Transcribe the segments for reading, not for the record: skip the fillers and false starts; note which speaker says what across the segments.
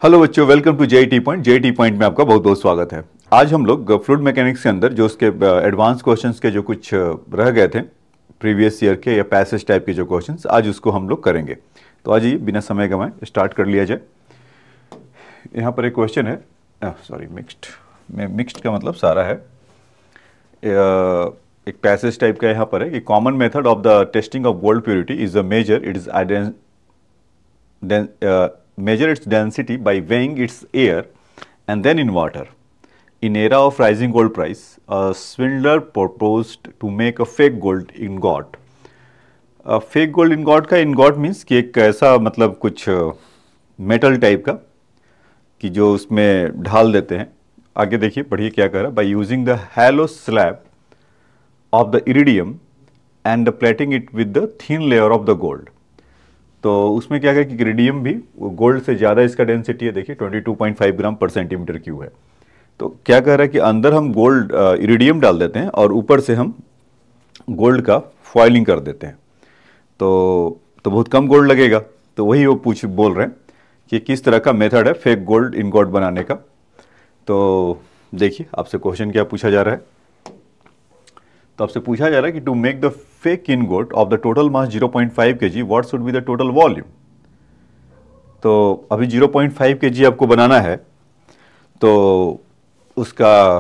Speaker 1: Hello बच्चों, welcome to JET point. JET point में आपका बहुत बहुत स्वागत है। आज हम लोग फ्लूइड मैकेनिक्स के अंदर जो उसके एडवांस क्वेश्चंस के जो कुछ रह गए थे प्रीवियस ईयर के या पैसेज टाइप के जो क्वेश्चंस, आज उसको हम लोग करेंगे। तो आज ये बिना समय गंवाए स्टार्ट कर लिया जाए। यहाँ पर एक क्वेश्चन है, सॉरी मिक्स्ड का मतलब सारा है। एक पैसेज टाइप का यहाँ पर है कि common method of the testing of gold purity is a measure it is measure its density by weighing its air and then in water. In era of rising gold price, a swindler proposed to make a fake gold ingot. Fake gold ingot का ingot means कि एक ऐसा मतलब कुछ metal type का कि जो उसमें ढाल देते हैं। आगे देखिए, पढ़िए क्या कर रहा है। By using the hello slab of the iridium and plating it with the thin layer of the gold. तो उसमें क्या है कि इरिडियम भी गोल्ड से ज़्यादा इसका डेंसिटी है। देखिए 22.5 ग्राम पर सेंटीमीटर क्यूब है। तो क्या कह रहा है कि अंदर हम गोल्ड इरिडियम डाल देते हैं और ऊपर से हम गोल्ड का फॉइलिंग कर देते हैं। तो बहुत कम गोल्ड लगेगा। तो वही वो बोल रहे हैं कि किस तरह का मेथड है फेक गोल्ड इनगॉट बनाने का। तो देखिए आपसे क्वेश्चन क्या पूछा जा रहा है। तो आपसे पूछा जा रहा है कि to make the fake ingot of the total mass 0.5 kg what should be the total volume. तो अभी 0.5 kg आपको बनाना है, तो उसका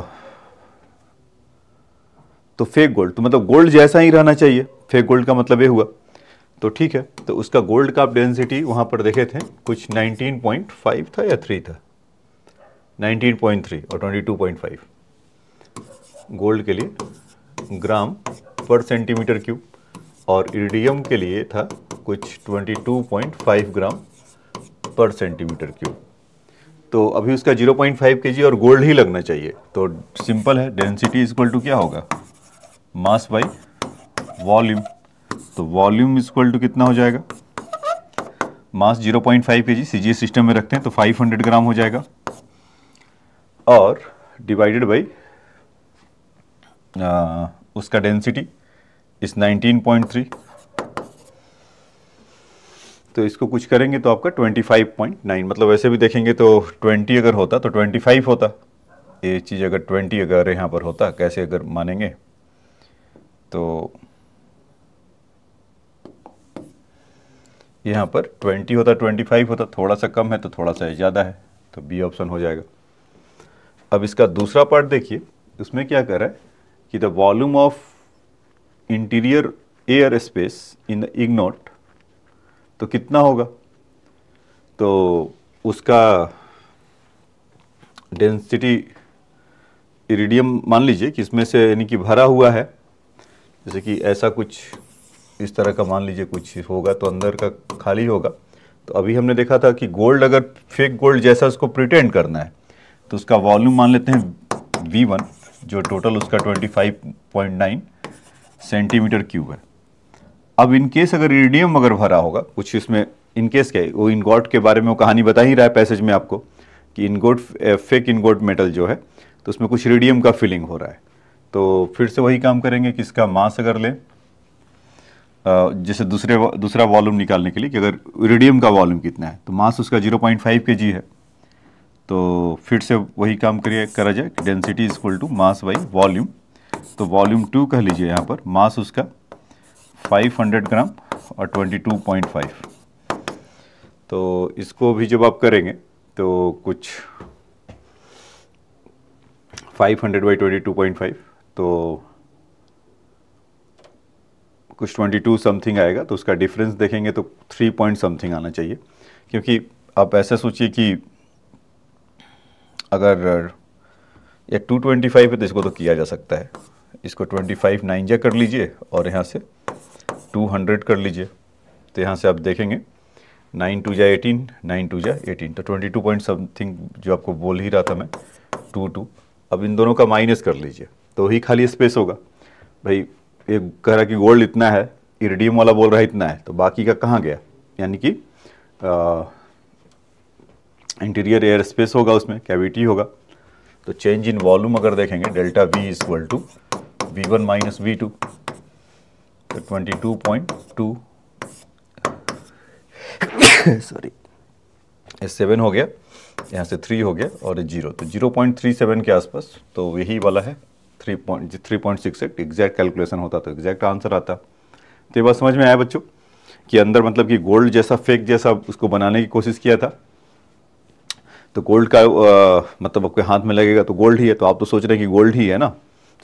Speaker 1: तो फेक गोल्ड तो मतलब गोल्ड जैसा ही रहना चाहिए। फेक गोल्ड का मतलब ये हुआ। तो ठीक है, तो उसका गोल्ड का आप डेंसिटी वहां पर देखे थे कुछ 19.5 था या 3 था, 19.3 और 22.5 गोल्ड के लिए ग्राम पर सेंटीमीटर क्यूब, और इरिडियम के लिए था कुछ 22.5 ग्राम पर सेंटीमीटर क्यूब। तो अभी उसका 0.5 kg और गोल्ड ही लगना चाहिए। तो सिंपल है, डेंसिटी इक्वल टू क्या होगा, मास बाई वॉल्यूम। तो वॉल्यूम इक्वल टू कितना हो जाएगा, मास 0.5 kg सीजीएस सिस्टम में रखते हैं तो 500 ग्राम हो जाएगा, और डिवाइडेड बाई उसका डेंसिटी इस 19.3। तो इसको कुछ करेंगे तो आपका 25.9, मतलब वैसे भी देखेंगे तो 20 अगर होता तो 25 होता। ये चीज़ अगर 20 अगर यहाँ पर होता, कैसे अगर मानेंगे, तो यहाँ पर 20 होता, 25 होता, थोड़ा सा कम है तो थोड़ा सा ज़्यादा है, तो बी ऑप्शन हो जाएगा। अब इसका दूसरा पार्ट देखिए, उसमें क्या कर रहा है कि the volume of interior air space in the इग्नोट, तो कितना होगा। तो उसका डेंसिटी इरिडियम मान लीजिए कि इसमें से यानी कि भरा हुआ है, जैसे कि ऐसा कुछ इस तरह का मान लीजिए कुछ होगा, तो अंदर का खाली होगा। तो अभी हमने देखा था कि गोल्ड अगर फेक गोल्ड जैसा उसको प्रिटेंड करना है तो उसका वॉल्यूम मान लेते हैं V1, जो टोटल उसका 25.9 सेंटीमीटर क्यूब है। अब इन केस अगर इरिडियम अगर भरा होगा कुछ, इसमें इन केस क्या है, वो इनगॉट के बारे में वो कहानी बता ही रहा है पैसेज में आपको कि इनगॉट फेक इनगॉट मेटल जो है, तो उसमें कुछ इरिडियम का फिलिंग हो रहा है। तो फिर से वही काम करेंगे कि इसका मास अगर लें, जैसे दूसरा वॉल्यूम निकालने के लिए कि अगर इरिडियम का वॉल्यूम कितना है, तो मास उसका 0.5 kg है। तो फिर से वही काम करा जाए, density is equal to mass by volume. तो वॉल्यूम 2 कह लीजिए, यहाँ पर मास उसका 500 ग्राम और 22.5। तो इसको भी जब आप करेंगे तो कुछ 500 बाई 22.5 तो कुछ 22 समथिंग आएगा। तो उसका डिफरेंस देखेंगे तो 3 पॉइंट समथिंग आना चाहिए, क्योंकि आप ऐसा सोचिए कि अगर ये 225 है तो इसको तो किया जा सकता है, इसको 25 9 जा कर लीजिए और यहाँ से 200 कर लीजिए। तो यहाँ से आप देखेंगे 9 2 जा 18, 9 2 जा 18, तो 22 पॉइंट समथिंग जो आपको बोल ही रहा था मैं 2 अब इन दोनों का माइनस कर लीजिए तो ही खाली स्पेस होगा। भाई एक कह रहा कि गोल्ड इतना है, इरिडियम वाला बोल रहा है इतना है, तो बाकी का कहाँ गया, यानी कि इंटीरियर एयर स्पेस होगा, उसमें कैविटी होगा। तो चेंज इन वॉल्यूम अगर देखेंगे delta V is equal to V1 minus V2, तो 22.2 सॉरी 7 हो गया। यहाँ से 3 हो गया और 0, तो 0.37 के आसपास, तो यही वाला है 3.68। एग्जैक्ट कैलकुलेशन होता तो एग्जैक्ट आंसर आता। तो ये बात समझ में आया बच्चों कि अंदर मतलब कि गोल्ड जैसा फेक जैसा उसको बनाने की कोशिश किया था। तो गोल्ड का मतलब आपके हाथ में लगेगा तो गोल्ड ही है, तो आप तो सोच रहे हैं कि गोल्ड ही है ना,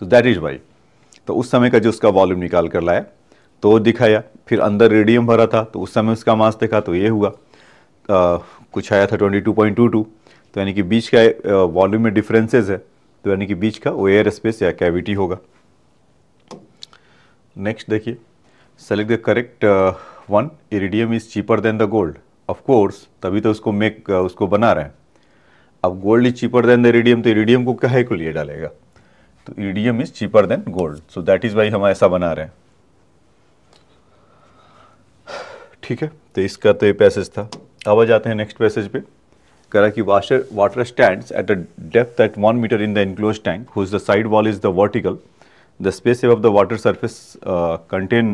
Speaker 1: तो दैट इज वाई। तो उस समय का जो उसका वॉल्यूम निकाल कर लाया तो वो दिखाया। फिर अंदर रेडियम भरा था तो उस समय उसका मास देखा तो ये हुआ कुछ आया था 22.22। तो यानी कि बीच का वॉल्यूम में डिफरेंसेस है, तो यानी कि बीच का वो एयर स्पेस या कैविटी होगा। नेक्स्ट देखिए, select the correct one. Iridium is cheaper than the gold. Of course तभी तो उसको बना रहे हैं। अब gold is cheaper than the iridium, तो इरिडियम को काहे को लिए डालेगा, तो iridium is cheaper than gold, so that is why हम ऐसा बना रहे हैं। ठीक है, तो इसका तो ये पैसेज था। अब आ जाते हैं नेक्स्ट पैसेज पे। करा कि water stands at a depth at 1 metre in the enclosed tank whose the side wall is the vertical. The space above the water surface contain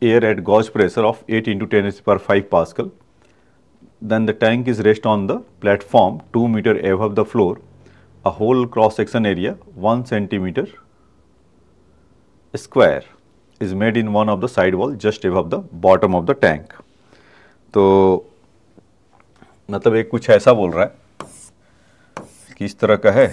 Speaker 1: air at gauge pressure of 8 into 10 raised to the power 5 Pascal. Then the tank is rest on the platform 2 meter above the floor. A whole cross section area 1 centimeter square is made in one of the side wall just above the bottom of the tank. तो मतलब एक कुछ ऐसा बोल रहा है कि इस तरह का है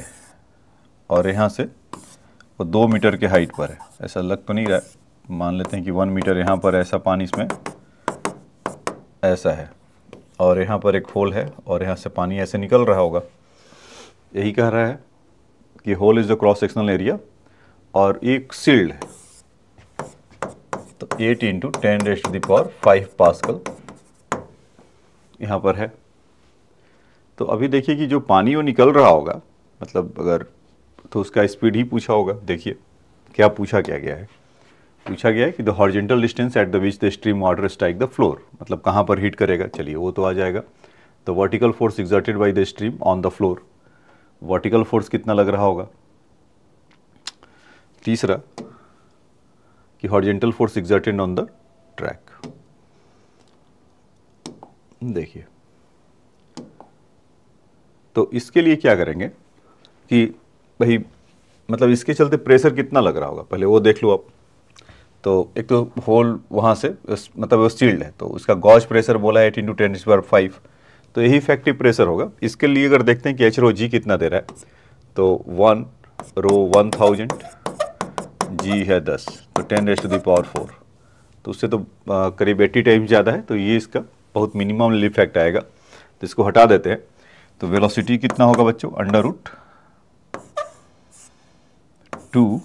Speaker 1: और यहाँ से वो 2 मीटर के हाइट पर है। ऐसा लग तो नहीं रहा है, मान लेते हैं कि 1 मीटर यहाँ पर ऐसा पानी इसमें ऐसा है और यहाँ पर एक होल है और यहाँ से पानी ऐसे निकल रहा होगा। यही कह रहा है कि hole is the cross sectional area और एक सील्ड है, तो 8 into 10 raised to the power 5 pascal यहाँ पर है। तो अभी देखिए कि जो पानी वो निकल रहा होगा, मतलब अगर तो उसका स्पीड ही पूछा होगा। देखिए क्या पूछा क्या गया है, पूछा गया है कि the horizontal distance at the which the stream water strike the floor, मतलब कहाँ पर हिट करेगा। चलिए वो तो आ जाएगा। The vertical force exerted by the stream on the floor, vertical force कितना लग रहा होगा। तीसरा कि horizontal force exerted on the track. देखिए तो इसके लिए क्या करेंगे कि भाई मतलब इसके चलते प्रेशर कितना लग रहा होगा, पहले वो देख लो आप। तो एक तो होल वहाँ से मतलब वो सील्ड है, तो उसका गॉज प्रेशर बोला है 8 इंटू 10 पावर 5, तो यही इफेक्टिव प्रेशर होगा। इसके लिए अगर देखते हैं कि एच रो जी कितना दे रहा है, तो 1 रो 1000, जी है 10, तो 10 रेज़्ड टू द पावर 4, तो उससे तो करीब 80 टाइम्स ज़्यादा है, तो ये इसका बहुत मिनिमम इफेक्ट आएगा। तो इसको हटा देते हैं। तो वेलोसिटी कितना होगा बच्चों, अंडर रूट 2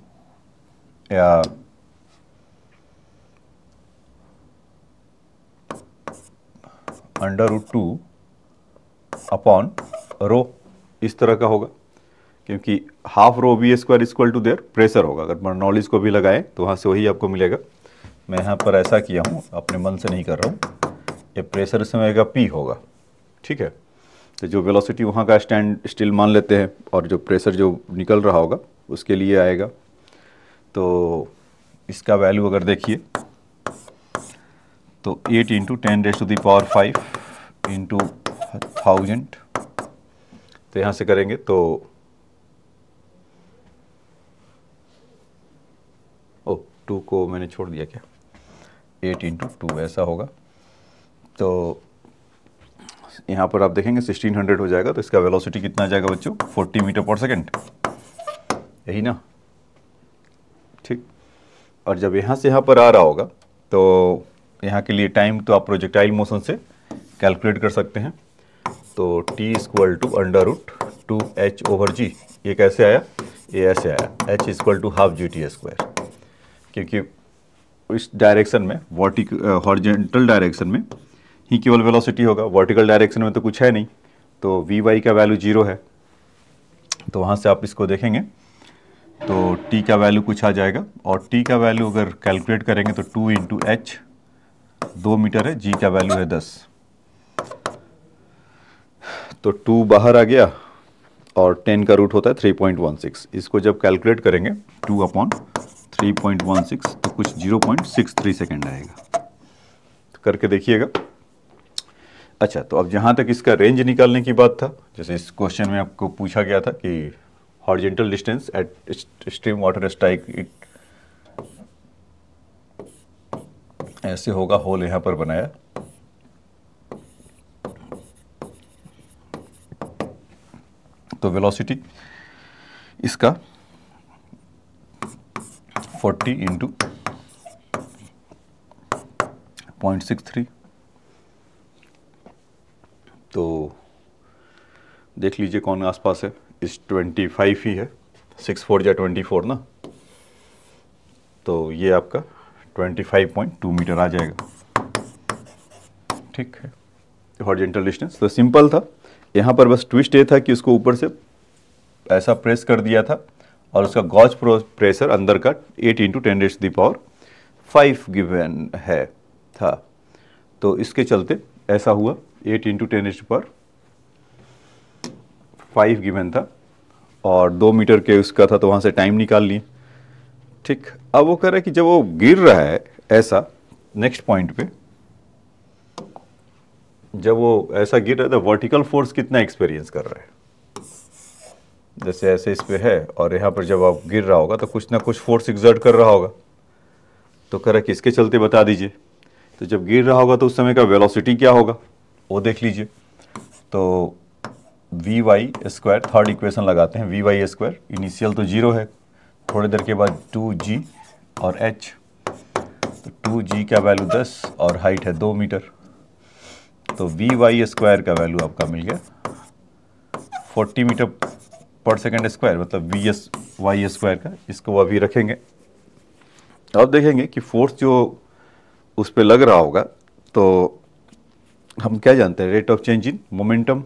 Speaker 1: या अंडर रूट 2 अपॉन रो, इस तरह का होगा, क्योंकि half rho v square equal to their pressure होगा। अगर बर्नौलीज को भी लगाएं तो वहाँ से वही आपको मिलेगा। मैं यहाँ पर ऐसा किया हूँ, अपने मन से नहीं कर रहा हूँ। ये प्रेशर इस समय का पी होगा, ठीक है। तो जो वेलोसिटी वहाँ का स्टैंड स्टिल मान लेते हैं और जो प्रेशर जो निकल रहा होगा उसके लिए आएगा। तो इसका वैल्यू अगर देखिए तो 8 into 10 raised to the power 5 into 1000, तो यहाँ से करेंगे तो ओ 2 को मैंने छोड़ दिया क्या, 8 इंटू 2 ऐसा होगा। तो यहाँ पर आप देखेंगे 1600 हो जाएगा। तो इसका वेलोसिटी कितना आ जाएगा बच्चों, 40 मीटर पर सेकेंड, यही ना, ठीक। और जब यहाँ से यहाँ पर आ रहा होगा तो यहाँ के लिए टाइम तो आप प्रोजेक्टाइल मोशन से कैलकुलेट कर सकते हैं। तो t equal to under root 2h over g, ये कैसे आया, ये ऐसे आया, h equal to half g t square, क्योंकि इस डायरेक्शन में हॉरिजॉन्टल डायरेक्शन में ही केवल वेलोसिटी होगा, वर्टिकल डायरेक्शन में तो कुछ है नहीं। तो वी वाई का वैल्यू 0 है, तो वहाँ से आप इसको देखेंगे तो t का वैल्यू कुछ आ जाएगा। और t का वैल्यू अगर कैलकुलेट करेंगे तो 2 इंटू एच, 2 मीटर है, g का वैल्यू है 10, तो 2 बाहर आ गया और 10 का रूट होता है 3.16। इसको जब कैलकुलेट करेंगे 2 अपॉन 3.16 तो कुछ 0.63 सेकेंड आएगा। तो करके देखिएगा अच्छा, तो अब जहाँ तक इसका रेंज निकालने की बात था, जैसे इस क्वेश्चन में आपको पूछा गया था कि horizontal distance at stream water strike it, ऐसे होगा, होल यहाँ पर बनाया, तो वेलोसिटी इसका 40 इंटू 0.63, तो देख लीजिए कौन आसपास है, इस 25 ही है, 6 4 जा 24 ना, तो ये आपका 25.2 मीटर आ जाएगा। ठीक है, हॉरिजेंटल डिस्टेंस तो सिंपल था। यहाँ पर बस ट्विस्ट ये था कि उसको ऊपर से ऐसा प्रेस कर दिया था और उसका गॉज प्रेशर अंदर का 8 इंटू 10⁵ गिवन है था, तो इसके चलते ऐसा हुआ, 8 इंटू 10⁵ गिवन था और 2 मीटर के उसका था, तो वहाँ से टाइम निकाल लिए। ठीक, अब वो कह रहा है कि जब वो गिर रहा है ऐसा नेक्स्ट पॉइंट पे, जब वो ऐसा गिर रहा है तो वर्टिकल फोर्स कितना एक्सपीरियंस कर रहा है, जैसे ऐसे इस पे है और यहाँ पर जब आप गिर रहा होगा तो कुछ ना कुछ फोर्स एक्सर्ट कर रहा होगा, तो कह रहा है कि इसके चलते बता दीजिए। तो जब गिर रहा होगा तो उस समय का वेलोसिटी क्या होगा वो देख लीजिए, तो Vy², थर्ड इक्वेशन लगाते हैं, Vy², इनिशियल तो 0 है, थोड़ी देर के बाद 2g और h, तो 2g का वैल्यू 10 और हाइट है 2 मीटर, तो Vy² का वैल्यू आपका मिल गया 40 मीटर पर सेकेंड स्क्वायर, मतलब Vy² का, इसको अभी रखेंगे। अब देखेंगे कि फोर्स जो उस पर लग रहा होगा, तो हम क्या जानते हैं, rate of change in momentum,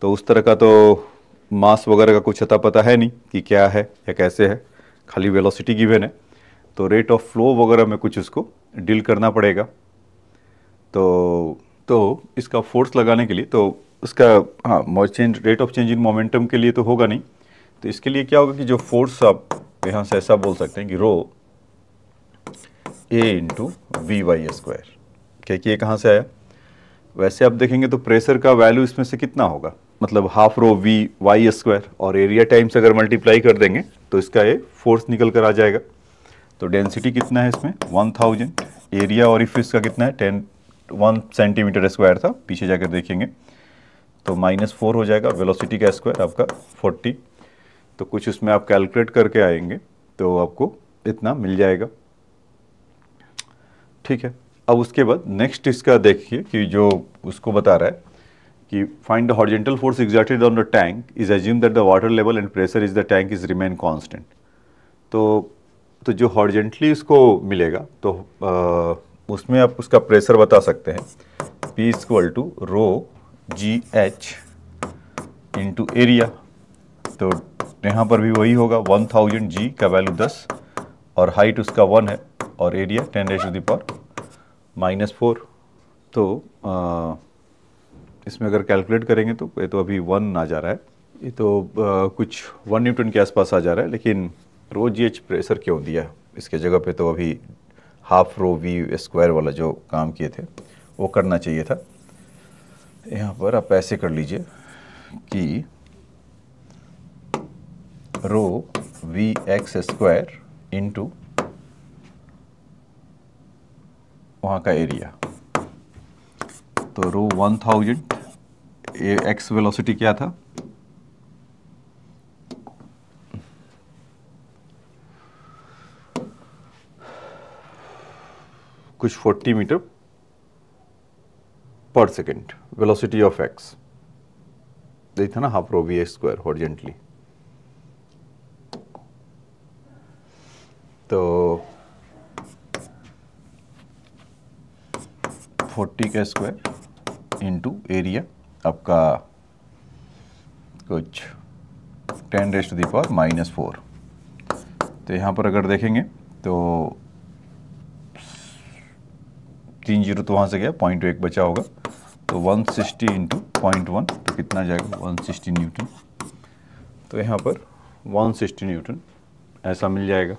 Speaker 1: तो उस तरह का तो मास वगैरह का कुछ अता पता है नहीं कि क्या है या कैसे है, खाली वेलोसिटी गिवन है, तो रेट ऑफ फ्लो वगैरह में कुछ उसको डील करना पड़ेगा। तो इसका फोर्स लगाने के लिए तो उसका, हाँ, change rate of change in momentum के लिए तो होगा नहीं, तो इसके लिए क्या होगा कि जो फोर्स आप यहाँ से ऐसा बोल सकते हैं कि रो A इंटू Vy², क्योंकि ये कहाँ से आया, वैसे आप देखेंगे तो प्रेशर का वैल्यू इसमें से कितना होगा, मतलब हाफ रो Vy² और एरिया टाइम्स अगर मल्टीप्लाई कर देंगे तो इसका ये फोर्स निकल कर आ जाएगा। तो डेंसिटी कितना है इसमें 1000, एरिया और इफ इसका कितना है 1 सेंटीमीटर² था, पीछे जाकर देखेंगे तो -4 हो जाएगा, वेलोसिटी का स्क्वायर आपका 40, तो कुछ उसमें आप कैलकुलेट करके आएंगे तो आपको इतना मिल जाएगा। ठीक है, अब उसके बाद नेक्स्ट इसका देखिए कि जो उसको बता रहा है कि find the horizontal force exerted on the tank is assume that the water level and pressure is the tank is remain constant. तो जो हॉरिजॉन्टली उसको मिलेगा तो उसमें आप उसका प्रेशर बता सकते हैं, P = रो GH इंटू एरिया, तो यहाँ पर भी वही होगा, 1000 G का वैल्यू 10 और हाइट उसका 1 है और एरिया 10⁻⁻⁴। तो इसमें अगर कैलकुलेट करेंगे तो ये तो अभी 1 आ जा रहा है, ये तो कुछ 1 न्यूटन के आसपास आ जा रहा है, लेकिन रो GH प्रेशर क्यों दिया इसके जगह पे, तो अभी हाफ रो V² वाला जो काम किए थे वो करना चाहिए था। यहाँ पर आप ऐसे कर लीजिए कि रो Vx² इंटू वहाँ का एरिया, तो रो 1000, एक्स वेलोसिटी क्या था, कुछ 40 मीटर पर सेकेंड, वेलोसिटी ऑफ एक्स यही था ना, हाफ रो V² हॉरिजॉन्टली, तो 40 का स्क्वायर इंटू एरिया आपका कुछ 10⁻⁻⁴, तो यहाँ पर अगर देखेंगे तो 3 जीरो तो वहाँ से गया, 0.1 बचा होगा, तो 160 इंटू 0.1 तो कितना जाएगा 160 न्यूटन, तो यहाँ पर 160 न्यूटन ऐसा मिल जाएगा।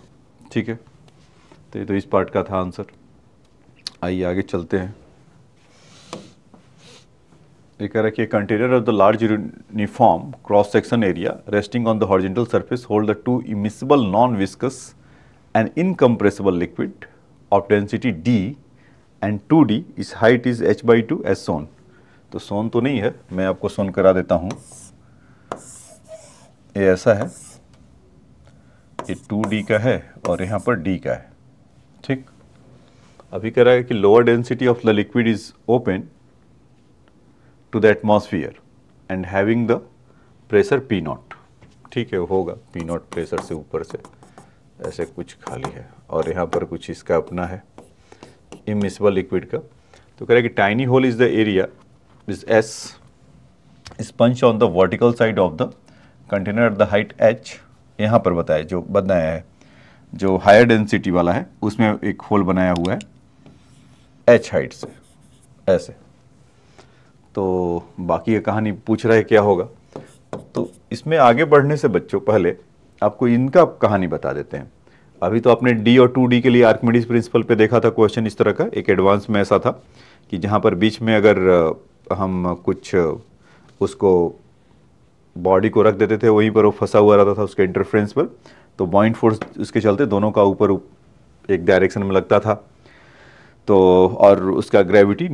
Speaker 1: ठीक है, तो ये तो इस पार्ट का था आंसर। आइए आगे चलते हैं। ये कह रहा है कि container of the large uniform cross section area resting on the horizontal surface hold the two immiscible non viscous and incompressible liquid of density D and 2D इस हाइट इज h/2 एज सोन। तो सोन तो नहीं है, मैं आपको सोन करा देता हूँ। ये ऐसा है, ये 2D का है और यहाँ पर D का है, ठीक। अभी कह रहा है कि lower density of the liquid is open to the atmosphere and having the pressure P0, ठीक है, होगा P0 प्रेशर से ऊपर से ऐसे कुछ खाली है और यहाँ पर कुछ इसका अपना है इमिसिबल लिक्विड का। तो कह रहा है कि tiny hole is the area is S is punch on the vertical side of the container at the height h। यहाँ पर बताया जो बनाया है, जो हायर डेंसिटी वाला है उसमें एक होल बनाया हुआ है h हाइट से ऐसे। तो बाकी ये कहानी पूछ रहा है क्या होगा। तो इसमें आगे बढ़ने से बच्चों पहले आपको इनका कहानी बता देते हैं। अभी तो आपने D और 2D के लिए आर्किमिडीज प्रिंसिपल पे देखा था क्वेश्चन इस तरह का, एक एडवांस में ऐसा था कि जहाँ पर बीच में अगर हम कुछ उसको बॉडी को रख देते थे वहीं पर वो फंसा हुआ रहता था उसके इंटरफ्रेंस पर, तो बॉइंट फोर्स उसके चलते दोनों का ऊपर एक डायरेक्शन में लगता था, तो और उसका ग्रेविटी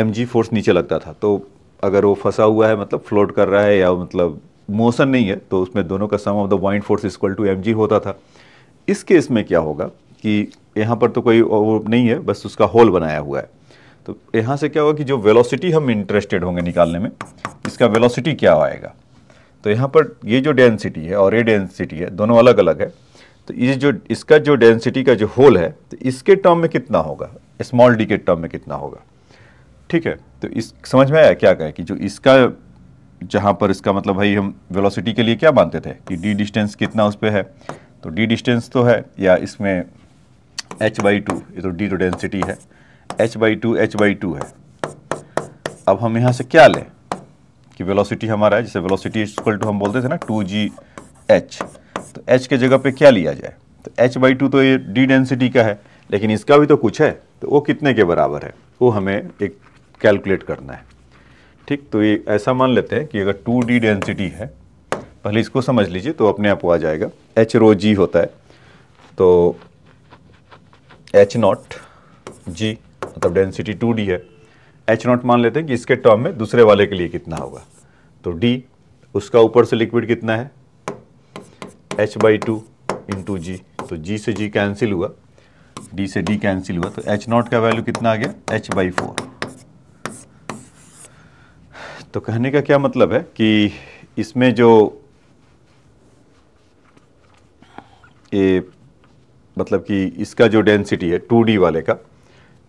Speaker 1: mg फोर्स नीचे लगता था। तो अगर वो फंसा हुआ है मतलब फ्लोट कर रहा है या मतलब मोशन नहीं है, तो उसमें दोनों का sum of the buoyant force equal to mg होता था। इस केस में क्या होगा कि यहाँ पर तो कोई वो नहीं है, बस उसका होल बनाया हुआ है। तो यहाँ से क्या होगा कि जो वेलोसिटी हम इंटरेस्टेड होंगे निकालने में, इसका वेलोसिटी क्या आएगा। तो यहाँ पर ये जो डेंसिटी है और ये डेंसिटी है दोनों अलग अलग है। तो ये जो इसका जो डेंसिटी का जो होल है तो इसके टर्म में कितना होगा, स्मॉल डी के टर्म में कितना होगा, ठीक है। तो इस समझ में आया क्या कहे कि जो इसका जहाँ पर इसका मतलब भाई हम वेलोसिटी के लिए क्या मानते थे कि डी डिस्टेंस कितना उस पर है, तो डी डिस्टेंस तो है या इसमें h/2, ये तो डी तो डेंसिटी है, h/2 है। अब हम यहाँ से क्या लें कि वेलोसिटी हमारा है, जैसे वेलोसिटी इक्वल टू हम बोलते थे ना 2gh, तो h के जगह पे क्या लिया जाए। तो h/2 तो ये डी डेंसिटी का है, लेकिन इसका भी तो कुछ है, तो वो कितने के बराबर है वो हमें एक कैलकुलेट करना है, ठीक। तो ये ऐसा मान लेते हैं कि अगर 2d डेंसिटी है, पहले इसको समझ लीजिए तो अपने आप आ जाएगा, h/g होता है, तो h0 g मतलब डेंसिटी 2d है, h0 मान लेते हैं कि इसके टर्म में दूसरे वाले के लिए कितना होगा, तो d उसका ऊपर से लिक्विड कितना है h/2 इंटू g, तो g से g कैंसिल हुआ, d से d कैंसिल हुआ, तो h0 का वैल्यू कितना आ गया h/4। तो कहने का क्या मतलब है कि इसमें जो ये मतलब कि इसका जो डेंसिटी है 2D वाले का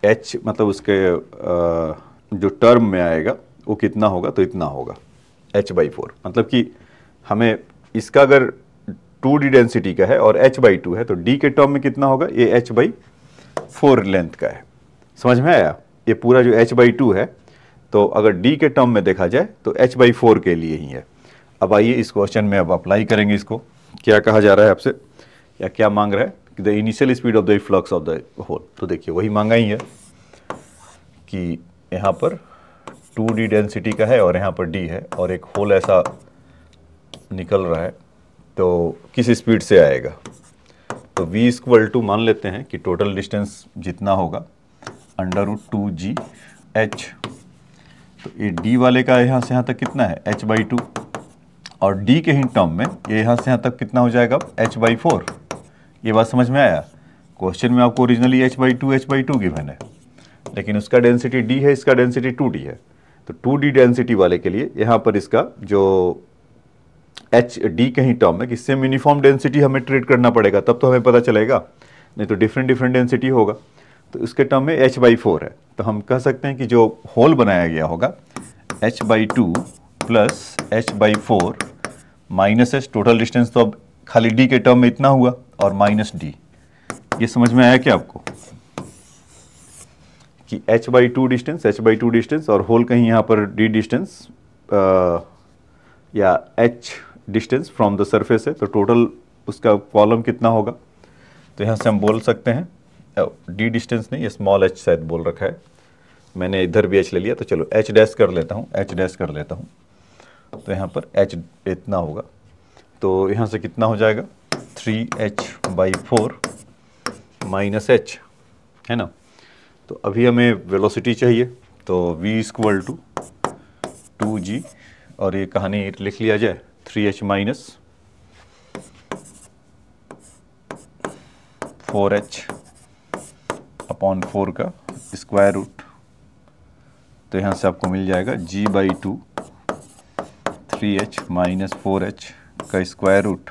Speaker 1: h मतलब उसके जो टर्म में आएगा वो कितना होगा, तो इतना होगा h/4। मतलब कि हमें इसका अगर 2D डेंसिटी का है और h/2 है तो d के टर्म में कितना होगा, ये h/4 लेंथ का है। समझ में आया, ये पूरा जो h/2 है तो अगर d के टर्म में देखा जाए तो h/4 के लिए ही है। अब आइए इस क्वेश्चन में अब अप्लाई करेंगे इसको, क्या कहा जा रहा है आपसे या क्या मांग रहा है कि the initial speed of the flux of the hole. तो देखिए वही मांगा ही है कि यहाँ पर 2d डेंसिटी का है और यहाँ पर d है और एक होल ऐसा निकल रहा है, तो किस स्पीड से आएगा। तो v इक्वल टू मान लेते हैं कि टोटल डिस्टेंस जितना होगा √2gh, तो ये d वाले का यहाँ से यहाँ तक कितना है h/2 और d के ही टर्म में ये यहाँ से यहाँ तक कितना हो जाएगा h/4। ये बात समझ में आया। क्वेश्चन में आपको ओरिजिनली h/2 गिवन है, लेकिन उसका डेंसिटी d है, इसका डेंसिटी 2d है। तो 2d डेंसिटी वाले के लिए यहाँ पर इसका जो d के ही टर्म है, किससे यूनिफॉर्म डेंसिटी हमें ट्रीट करना पड़ेगा, तब तो हमें पता चलेगा, नहीं तो डिफरेंट डेंसिटी होगा। तो इसके टर्म में h/4 है, तो हम कह सकते हैं कि जो होल बनाया गया होगा h/2 plus h/4 minus h, total distance तो अब खाली d के टर्म में इतना हुआ और माइनस d। ये समझ में आया क्या आपको कि h/2 डिस्टेंस और होल कहीं यहाँ पर d डिस्टेंस या h distance from the surface है, तो टोटल उसका कॉलम कितना होगा। तो यहाँ से हम बोल सकते हैं d डिस्टेंस नहीं, ये स्मॉल h शायद बोल रखा है, मैंने इधर भी h ले लिया, तो चलो h डैश कर लेता हूँ, h डैश कर लेता हूँ। तो यहाँ पर h इतना होगा, तो यहाँ से कितना हो जाएगा 3h/4 माइनस h, है ना। तो अभी हमें वेलोसिटी चाहिए, तो v इक्वल टू 2g, और ये कहानी लिख लिया जाए 3h माइनस 4h अपॉन 4 का स्क्वायर रूट। तो यहाँ से आपको मिल जाएगा g/2 3h माइनस 4h का स्क्वायर रूट,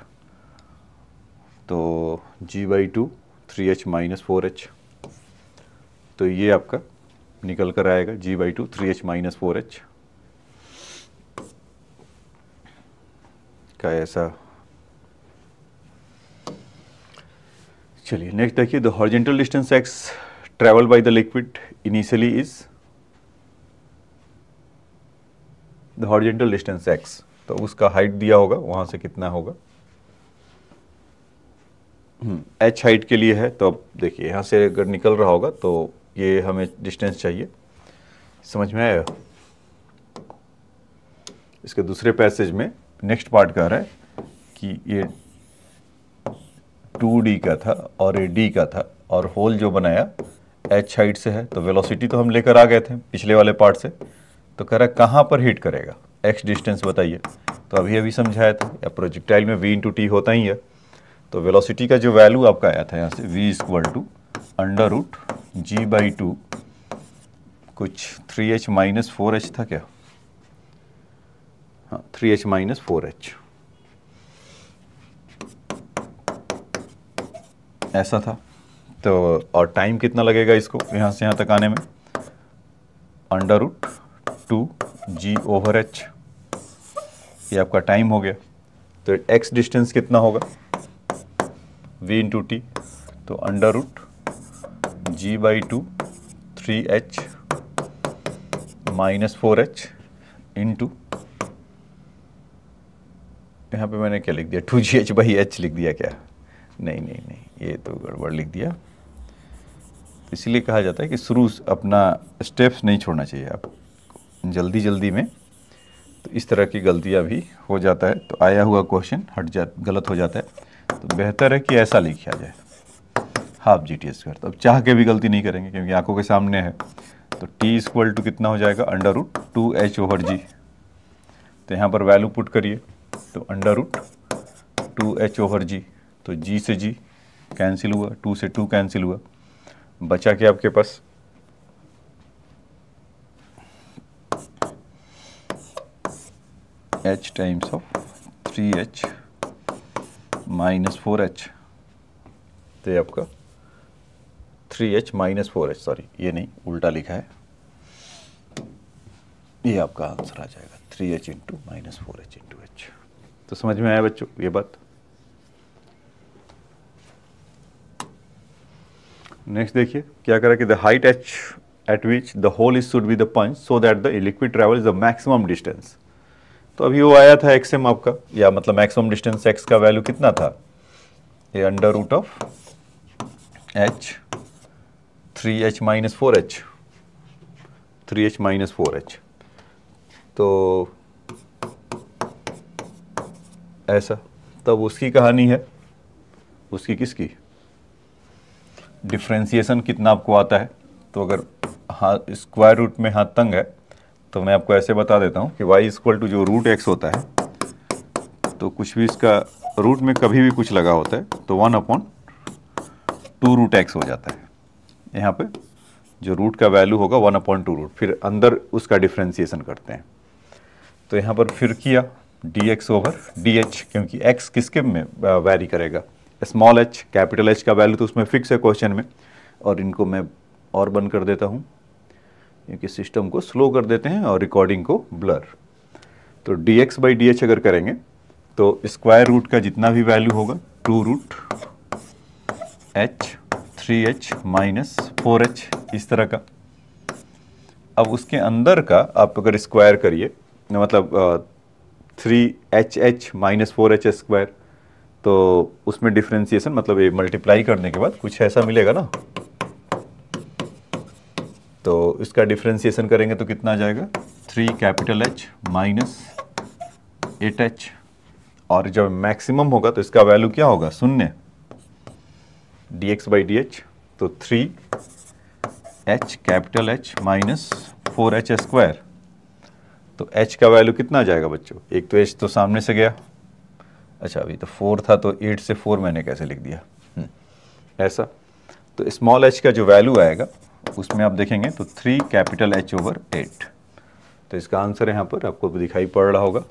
Speaker 1: तो g/2 3h माइनस 4h, तो ये आपका निकल कर आएगा g/2 3h माइनस 4h का ऐसा। चलिए नेक्स्ट देखिए, the horizontal distance x travel by the liquid initially is the horizontal distance x, तो उसका हाइट दिया होगा, वहां से कितना होगा h हाइट के लिए है। तो अब देखिए यहाँ से अगर निकल रहा होगा तो ये हमें डिस्टेंस चाहिए, समझ में आया। इसके दूसरे पैसेज में नेक्स्ट पार्ट कह रहा है कि ये 2d का था और ये d का था, और होल जो बनाया h हाइट से है, तो वेलोसिटी तो हम लेकर आ गए थे पिछले वाले पार्ट से। तो कह रहा है कहाँ पर हिट करेगा, x डिस्टेंस बताइए। तो अभी अभी समझाया था, या प्रोजेक्टाइल में v इंटू टी होता ही है। तो वेलोसिटी का जो वैल्यू आपका आया था यहाँ से v इक्वल टू √g/2 कुछ 3h माइनस 4h था क्या, हाँ 3h माइनस 4h ऐसा था। तो और टाइम कितना लगेगा इसको यहाँ से यहाँ तक आने में, √2g/h, ये आपका टाइम हो गया। तो x डिस्टेंस कितना होगा v इंटू टी, तो √g/2 3h minus 4h into, यहाँ पे मैंने क्या लिख दिया 2gh/h लिख दिया क्या, नहीं, ये तो गड़बड़ लिख दिया। इसीलिए कहा जाता है कि शुरू अपना स्टेप्स नहीं छोड़ना चाहिए आप जल्दी में, तो इस तरह की गलतियाँ भी हो जाता है। तो आया हुआ क्वेश्चन गलत हो जाता है, तो बेहतर है कि ऐसा लिखा जाए हाफ GT²। तो अब चाह के भी गलती नहीं करेंगे क्योंकि आंखों के सामने है। तो t इक्वल टू कितना हो जाएगा √2h/g, तो यहाँ पर वैल्यू पुट करिए, तो √2h/g, तो g से g कैंसिल हुआ, 2 से 2 कैंसिल हुआ, बचा क्या आपके पास h times of 3h minus 4h, तो ये आपका 3h माइनस 4h, सॉरी ये नहीं उल्टा लिखा है, ये आपका आंसर आ जाएगा 3h into minus 4h into h। तो समझ में आया बच्चों ये बात। नेक्स्ट देखिए क्या करा कि the height h at which the hole is should be the punch so that the liquid travel is the maximum distance. तो अभी वो आया था xm आपका, या मतलब मैक्सिमम डिस्टेंस x का वैल्यू कितना था, ये √h 3h minus 4h, 3h minus 4h, तो ऐसा। तब उसकी कहानी है, उसकी किसकी डिफ्रेंसिएशन कितना आपको आता है। तो अगर हाथ स्क्वायर रूट में हाथ तंग है तो मैं आपको ऐसे बता देता हूँ कि y इक्वल टू जो √x होता है, तो कुछ भी इसका रूट में कभी भी कुछ लगा होता है तो 1/2√x हो जाता है। यहाँ पे जो रूट का वैल्यू होगा 1/2 फिर अंदर उसका डिफ्रेंसिएशन करते हैं। तो यहाँ पर फिर किया dx/dh, क्योंकि x किसके में वैरी करेगा, स्मॉल h, कैपिटल H का वैल्यू तो उसमें फिक्स है क्वेश्चन में। और इनको मैं और बंद कर देता हूँ क्योंकि सिस्टम को स्लो कर देते हैं और रिकॉर्डिंग को ब्लर। तो dx/dh अगर करेंगे तो स्क्वायर रूट का जितना भी वैल्यू होगा 2√h 3h माइनस 4h इस तरह का। अब उसके अंदर का आप अगर स्क्वायर करिए, मतलब 3h माइनस 4h स्क्वायर, तो उसमें डिफ्रेंसिएशन मतलब ये मल्टीप्लाई करने के बाद कुछ ऐसा मिलेगा ना, तो इसका डिफ्रेंसिएशन करेंगे तो कितना आ जाएगा, 3 कैपिटल H माइनस 8H, और जब मैक्सिमम होगा तो इसका वैल्यू क्या होगा, 0 dx/dh, तो 3H capital H minus 4H square. तो H का वैल्यू कितना आ जाएगा बच्चों, एक तो H तो सामने से गया, अच्छा अभी तो 4 था तो 8 से 4 मैंने कैसे लिख दिया, ऐसा। तो स्मॉल h का जो वैल्यू आएगा उसमें आप देखेंगे तो 3 कैपिटल H/8। तो इसका आंसर यहाँ पर आपको दिखाई पड़ रहा होगा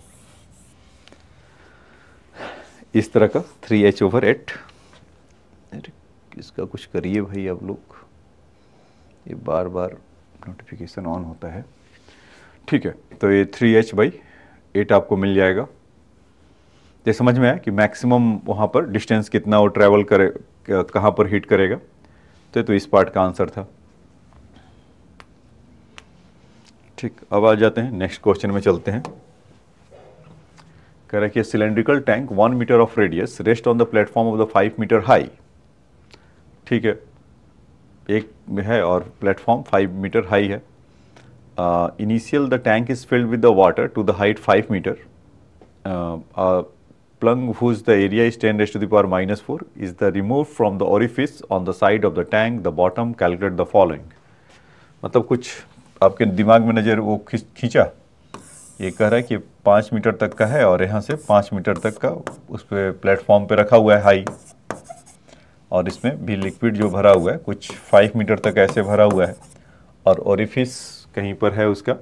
Speaker 1: इस तरह का 3H/8। इसका कुछ करिए भाई आप लोग, ये बार बार नोटिफिकेशन ऑन होता है। ठीक है, तो ये 3H/8 आपको मिल जाएगा। ये समझ में आया कि मैक्सिमम वहाँ पर डिस्टेंस कितना वो ट्रैवल करे, कहाँ पर हिट करेगा। तो इस पार्ट का आंसर था। ठीक, अब आ जाते हैं नेक्स्ट क्वेश्चन में चलते हैं। कह रहा है कि cylindrical tank 1 metre of radius rest on the platform of the 5 metre high. ठीक है, एक है और प्लेटफॉर्म 5 मीटर हाई है। Initial the tank is filled with the water to the height 5 metre. Plung whose the area is 10 raised to the power -4 is the removed from the orifice on the side of the tank, the bottom, calculate the following। मतलब कुछ आपके दिमाग में नज़र वो खींचा, ये कह रहा है कि 5 मीटर तक का है और यहाँ से 5 मीटर तक का उस पर प्लेटफॉर्म पे रखा हुआ है हाई, और इसमें भी लिक्विड जो भरा हुआ है कुछ 5 मीटर तक ऐसे भरा हुआ है, और ओरिफिस कहीं पर है उसका,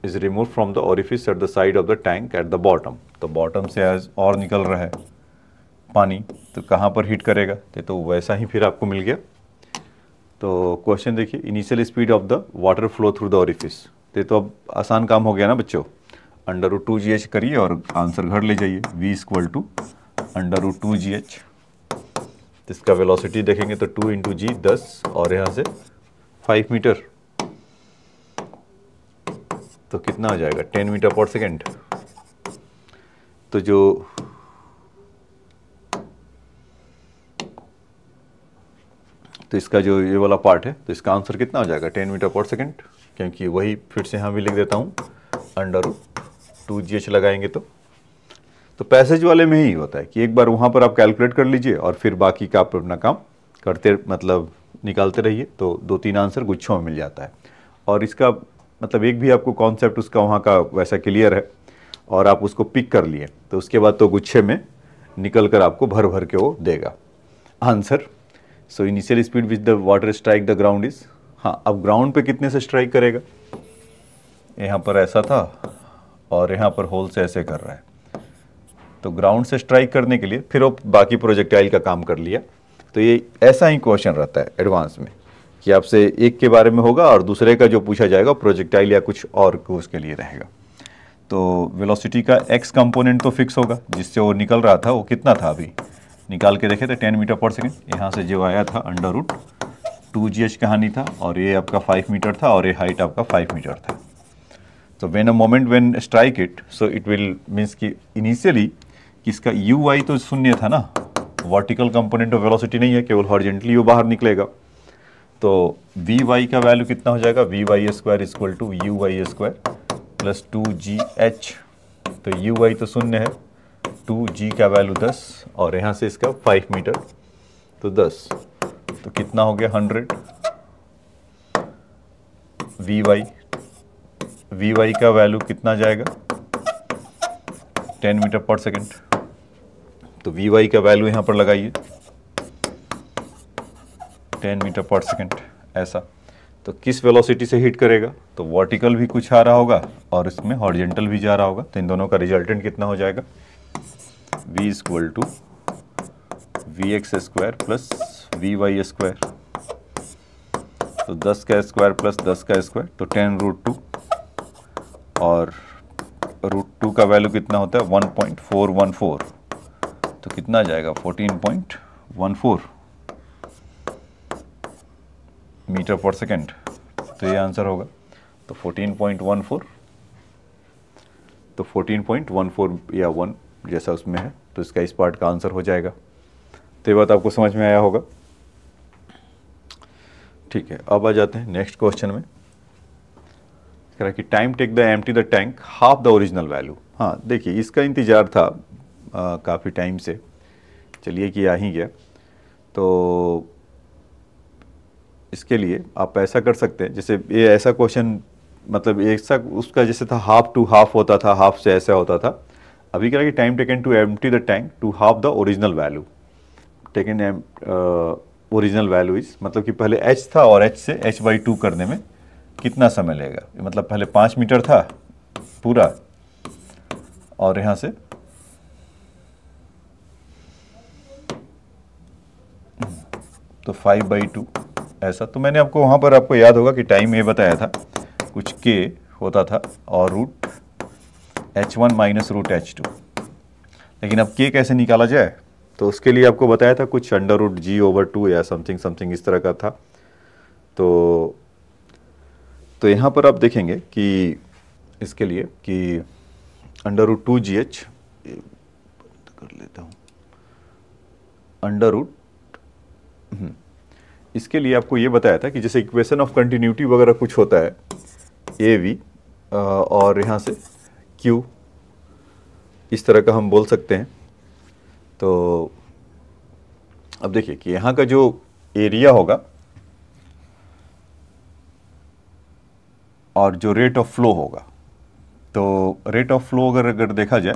Speaker 1: is remove from the orifice at the side of the tank at the bottom. तो बॉटम से आज और निकल रहा है पानी, तो कहाँ पर हिट करेगा, तो वैसा ही फिर आपको मिल गया। तो क्वेश्चन देखिए, initial speed of the water flow through the orifice. तो अब आसान काम हो गया ना बच्चों, √2gh करिए और आंसर घर ले जाइए। v = √2gh। इसका वेलोसिटी देखेंगे तो 2 × g 10 और यहाँ से 5 मीटर, तो कितना आ जाएगा 10 मीटर पर सेकेंड। तो इसका जो ये वाला पार्ट है, तो इसका आंसर कितना हो जाएगा 10 मीटर पर सेकेंड, क्योंकि वही फिर से यहाँ भी लिख देता हूँ √2gh लगाएंगे तो पैसेज वाले में ही होता है कि एक बार वहाँ पर आप कैलकुलेट कर लीजिए और फिर बाकी का आप अपना काम करते मतलब निकालते रहिए, तो 2-3 आंसर गुच्छों में मिल जाता है। और इसका मतलब एक भी आपको कॉन्सेप्ट उसका वहाँ का वैसा क्लियर है और आप उसको पिक कर लिए, तो उसके बाद तो गुच्छे में निकल कर आपको भर भर के वो देगा answer. So initial speed which the water strike the ground is, हाँ अब ग्राउंड पे कितने से स्ट्राइक करेगा, यहाँ पर ऐसा था और यहाँ पर होल से ऐसे कर रहा है, तो ग्राउंड से स्ट्राइक करने के लिए फिर वो बाकी प्रोजेक्टाइल का काम कर लिया। तो ये ऐसा ही क्वेश्चन रहता है एडवांस में कि आपसे एक के बारे में होगा और दूसरे का जो पूछा जाएगा प्रोजेक्टाइल या कुछ और उसके लिए रहेगा। तो वेलोसिटी का x कंपोनेंट तो फिक्स होगा, जिससे वो निकल रहा था वो कितना था, अभी निकाल के देखे थे 10 मीटर पर सेकेंड। यहाँ से जो आया था √2gh कहानी था, और ये आपका 5 मीटर था और ये हाइट आपका 5 मीटर था। तो when a moment when strike it, so it will means कि इनिशियली इसका uy तो शून्य था ना, वर्टिकल कंपोनेंट ऑफ वेलोसिटी नहीं है, केवल हॉरिजेंटली वो बाहर निकलेगा। तो vy का वैल्यू कितना हो जाएगा, vy² = uy² + 2gh। तो uy तो शून्य है, 2g का वैल्यू 10 और यहाँ से इसका 5 मीटर, तो 10, तो कितना हो गया 100। vy का वैल्यू कितना जाएगा 10 मीटर पर सेकेंड। तो vy का वैल्यू यहाँ पर लगाइए 10 मीटर पर सेकेंड ऐसा। तो किस वेलोसिटी से हिट करेगा, तो वर्टिकल भी कुछ आ रहा होगा और इसमें हॉरिजेंटल भी जा रहा होगा, तो इन दोनों का रिजल्टेंट कितना हो जाएगा, v = vx² + vy²। तो 10 का स्क्वायर प्लस 10 का स्क्वायर, तो 10√2, और √2 का वैल्यू कितना होता है 1.414, तो कितना आ जाएगा 14.14 मीटर पर सेकेंड। तो ये आंसर होगा, तो 14.14, तो 14.14 या 1 जैसा उसमें है, तो इसका इस पार्ट का आंसर हो जाएगा। तो ये बात आपको समझ में आया होगा। ठीक है, अब आ जाते हैं नेक्स्ट क्वेश्चन में। कह रहा है कि time take the empty the tank half the original value. हाँ देखिए, इसका इंतज़ार था काफ़ी टाइम से, चलिए कि आ ही गया। तो इसके लिए आप ऐसा कर सकते हैं, जैसे ये ऐसा क्वेश्चन मतलब ऐसा उसका जैसे था हाफ टू हाफ होता था, हाफ से ऐसा होता था। अभी कह रहा है कि time taken to empty the tank to half the original value taken original value is, मतलब कि पहले h था और h से h/2 करने में कितना समय लगेगा। मतलब पहले 5 मीटर था पूरा और यहाँ से तो 5/2 ऐसा। तो मैंने आपको वहाँ पर आपको याद होगा कि टाइम ये बताया था कुछ k होता था और root h1 minus root h2। लेकिन अब k कैसे निकाला जाए, तो उसके लिए आपको बताया था कुछ √g/2 या समथिंग समथिंग इस तरह का था। तो यहाँ पर आप देखेंगे कि इसके लिए कि √2gh कर लेता हूँ इसके लिए आपको ये बताया था कि जैसे इक्वेशन ऑफ कंटिन्यूटी वगैरह कुछ होता है AV और यहाँ से Q, इस तरह का हम बोल सकते हैं। तो अब देखिए कि यहाँ का जो एरिया होगा और जो रेट ऑफ फ्लो होगा, तो रेट ऑफ फ्लो अगर देखा जाए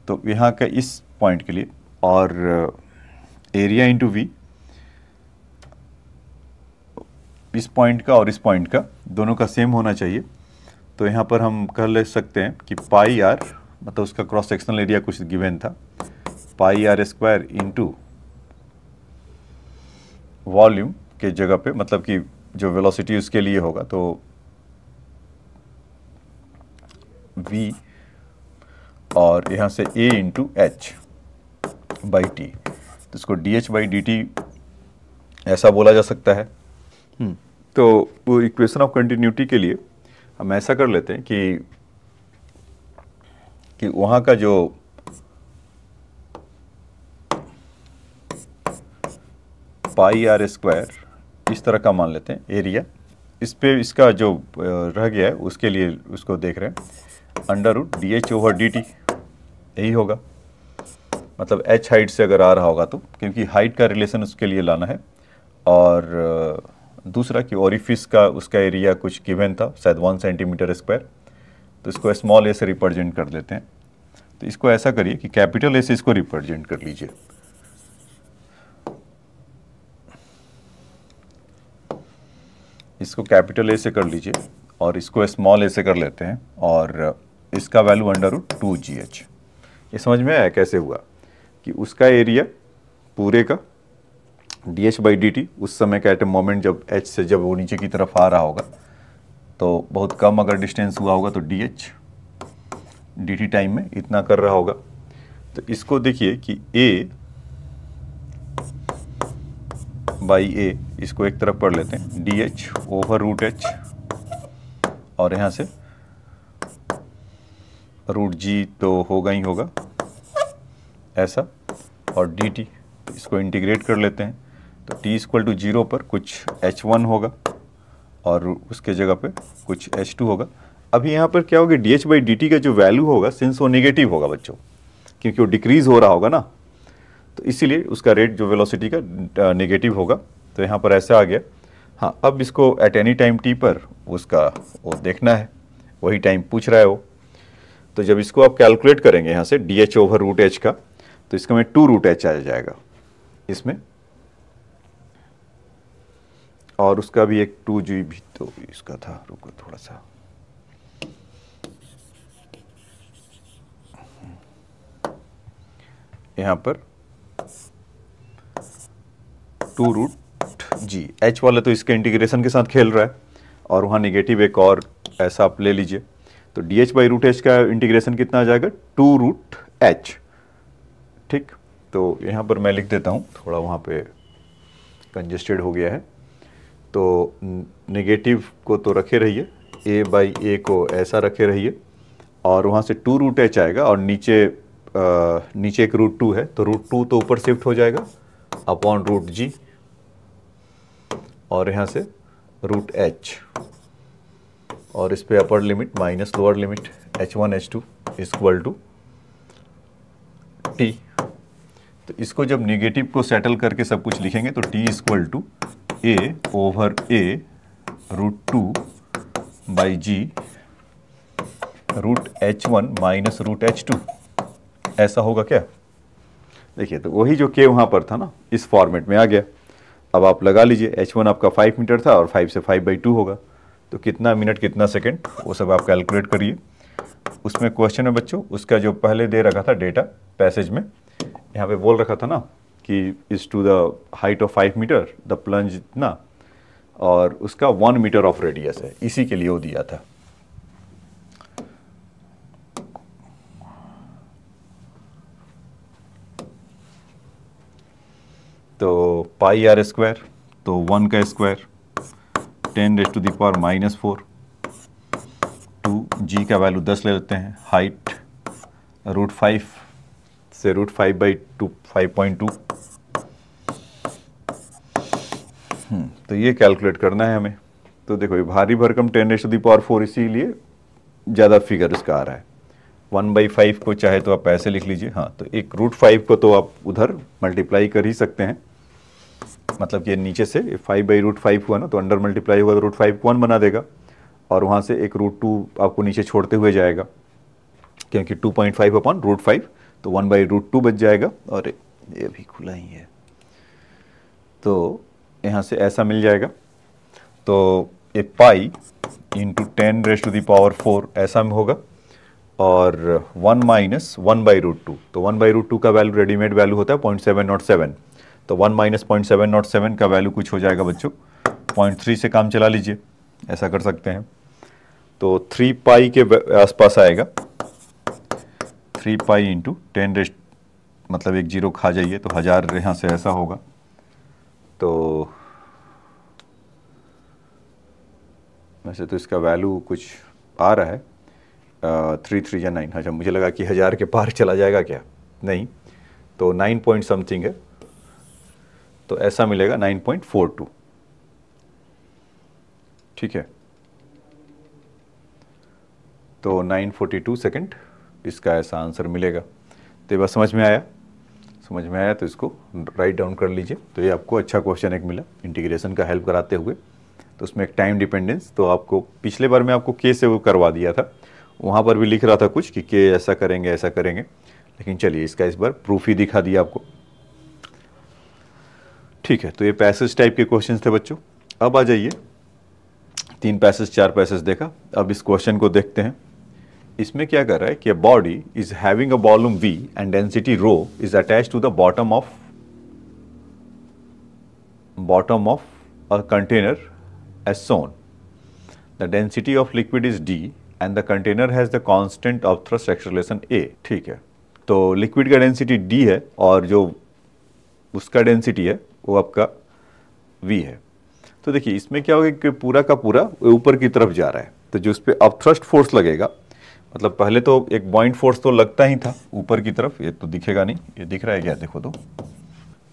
Speaker 1: तो यहाँ का इस पॉइंट के लिए और एरिया इंटू V, इस पॉइंट का और इस पॉइंट का दोनों का सेम होना चाहिए। तो यहाँ पर हम कह ले सकते हैं कि पाई आर, मतलब उसका क्रॉस सेक्शनल एरिया कुछ गिवन था, पाई आर स्क्वायर इंटू वॉल्यूम के जगह पे, मतलब कि जो वेलोसिटी उसके लिए होगा तो V और यहाँ से A into H by T, तो इसको dh/dt ऐसा बोला जा सकता है। तो वो इक्वेशन ऑफ कंटिन्यूटी के लिए हम ऐसा कर लेते हैं कि वहाँ का जो पाई आर स्क्वायर इस तरह का मान लेते हैं एरिया, इस पे इसका जो रह गया है उसके लिए उसको देख रहे हैं √dh/dt यही होगा। मतलब h हाइट से अगर आ रहा होगा तो, क्योंकि हाइट का रिलेशन उसके लिए लाना है। और दूसरा कि ओरिफिस का उसका एरिया कुछ गिवन था शायद 1 सेंटीमीटर स्क्वायर, तो इसको स्मॉल a से रिप्रेजेंट कर लेते हैं। तो इसको ऐसा करिए कि कैपिटल A से इसको रिप्रेजेंट कर लीजिए। इसको कैपिटल A से कर लीजिए और इसको स्मॉल a से कर लेते हैं और इसका वैल्यू √2gh। ये समझ में आया कैसे हुआ कि उसका एरिया पूरे का dh/dt उस समय का एटम मोमेंट जब h से जब वो नीचे की तरफ आ रहा होगा तो बहुत कम अगर डिस्टेंस हुआ होगा तो dt टाइम में इतना कर रहा होगा। तो इसको देखिए कि a बाई a, इसको एक तरफ पढ़ लेते हैं dh/√h और यहाँ से √g तो होगा ही होगा ऐसा, और dt इसको इंटीग्रेट कर लेते हैं तो t = 0 पर कुछ h1 होगा और उसके जगह पे कुछ h2 होगा। अभी यहाँ पर क्या होगा, dh/dt का जो वैल्यू होगा सिंस वो नेगेटिव होगा बच्चों, क्योंकि वो डिक्रीज हो रहा होगा ना, तो इसीलिए उसका रेट जो वेलोसिटी का नेगेटिव होगा। तो यहाँ पर ऐसा आ गया। हाँ, अब इसको एट एनी टाइम t पर उसका वो देखना है, वही टाइम पूछ रहा है वो। तो जब इसको आप कैलकुलेट करेंगे यहाँ से dh/√h का, तो इसका में 2√h आ जाएगा इसमें, और उसका भी एक 2g भी तो इसका था, रुको थोड़ा सा, यहाँ पर 2√g, h वाला तो इसके इंटीग्रेशन के साथ खेल रहा है और वहाँ नेगेटिव एक और ऐसा आप ले लीजिए। तो dh/√h का इंटीग्रेशन कितना आ जाएगा, 2√h। ठीक, तो यहाँ पर मैं लिख देता हूँ, थोड़ा वहाँ पे कंजेस्टेड हो गया है। तो नेगेटिव को तो रखे रहिए, a/a को ऐसा रखे रहिए और वहाँ से 2√h आएगा और नीचे एक √2 है तो √2 तो ऊपर शिफ्ट हो जाएगा अपॉन √g और यहाँ से रूट एच, और इस पे upper limit minus lower limit h1 h2 equal to t. तो इसको जब निगेटिव को सेटल करके सब कुछ लिखेंगे तो t equal to a over a root 2 by g root h1 minus root h2, ऐसा होगा क्या? देखिए, तो वही जो के वहाँ पर था ना, इस फॉर्मेट में आ गया। अब आप लगा लीजिए, h1 आपका 5 मीटर था और 5 से 5/2 होगा, तो कितना मिनट कितना सेकंड, वो सब आप कैलकुलेट करिए। उसमें क्वेश्चन में बच्चों उसका जो पहले दे रखा था डेटा पैसेज में, यहाँ पे बोल रखा था ना कि is to the height of 5 metre the plunge इतना, और उसका 1 मीटर ऑफ रेडियस है, इसी के लिए वो दिया था। तो पाई आर स्क्वायर, तो 1 का स्क्वायर 10⁻⁻⁴, 2 जी का वैल्यू 10 ले लेते हैं, हाइट रूट 5 से रूट 5/2 5.2। तो ये कैलकुलेट करना है हमें। तो देखो, ये भारी भरकम 10⁻⁴, इसीलिए ज़्यादा फिगर इसका आ रहा है। 1/5 को चाहे तो आप ऐसे लिख लीजिए, हाँ, तो एक रूट 5 को तो आप उधर मल्टीप्लाई कर ही सकते हैं, मतलब कि नीचे से 5/√5 हुआ ना, तो अंडर मल्टीप्लाई हुआ तो रूट 5 को 1 बना देगा, और वहाँ से एक रूट 2 आपको नीचे छोड़ते हुए जाएगा, क्योंकि 2.5/√5, तो 1/√2 बच जाएगा, और ये भी खुला ही है, तो यहाँ से ऐसा मिल जाएगा। तो ये पाई इंटू 10⁻⁴ ऐसा में होगा, और 1 माइनस 1/√2, तो 1/√2 का वैल्यू रेडीमेड वैल्यू होता है 0.707, तो 1 माइनस 0.707 का वैल्यू कुछ हो जाएगा बच्चों 0.3 से काम चला लीजिए, ऐसा कर सकते हैं। तो 3 पाई के आसपास आएगा, 3 पाई इंटू 10 मतलब एक जीरो खा जाइए, तो 1000 यहाँ से ऐसा होगा। तो वैसे तो इसका वैल्यू कुछ आ रहा है 3 3 या 9, अच्छा मुझे लगा कि 1000 के पार चला जाएगा क्या, नहीं, तो 9 पॉइंट समथिंग है, तो ऐसा मिलेगा 9.42, ठीक है। तो 942 सेकंड इसका ऐसा आंसर मिलेगा। तो ये बस समझ में आया? समझ में आया तो इसको राइट डाउन कर लीजिए। तो ये आपको अच्छा क्वेश्चन एक मिला इंटीग्रेशन का हेल्प कराते हुए। तो उसमें एक टाइम डिपेंडेंस, तो आपको पिछले बार में आपको के से वो करवा दिया था, वहाँ पर भी लिख रहा था कुछ कि के ऐसा करेंगे ऐसा करेंगे, लेकिन चलिए इसका इस बार प्रूफ ही दिखा दिया आपको, ठीक है। तो ये पैसेज टाइप के क्वेश्चंस थे बच्चों। अब आ जाइए, 3 पैसेज 4 पैसेज देखा, अब इस क्वेश्चन को देखते हैं। इसमें क्या कर रहा है कि body is having a volume v and density rho is attached to the bottom of a container as shown. The density of liquid is d and the container has the constant of thrust acceleration a, ठीक है। तो liquid का density d है और जो उसका density है वो आपका v है। तो देखिए इसमें क्या होगा कि पूरा का पूरा ऊपर की तरफ जा रहा है, तो जो उस पर अब थ्रस्ट फोर्स लगेगा, मतलब पहले तो एक बॉइंट फोर्स तो लगता ही था ऊपर की तरफ, ये तो दिखेगा नहीं, ये दिख रहा है क्या, देखो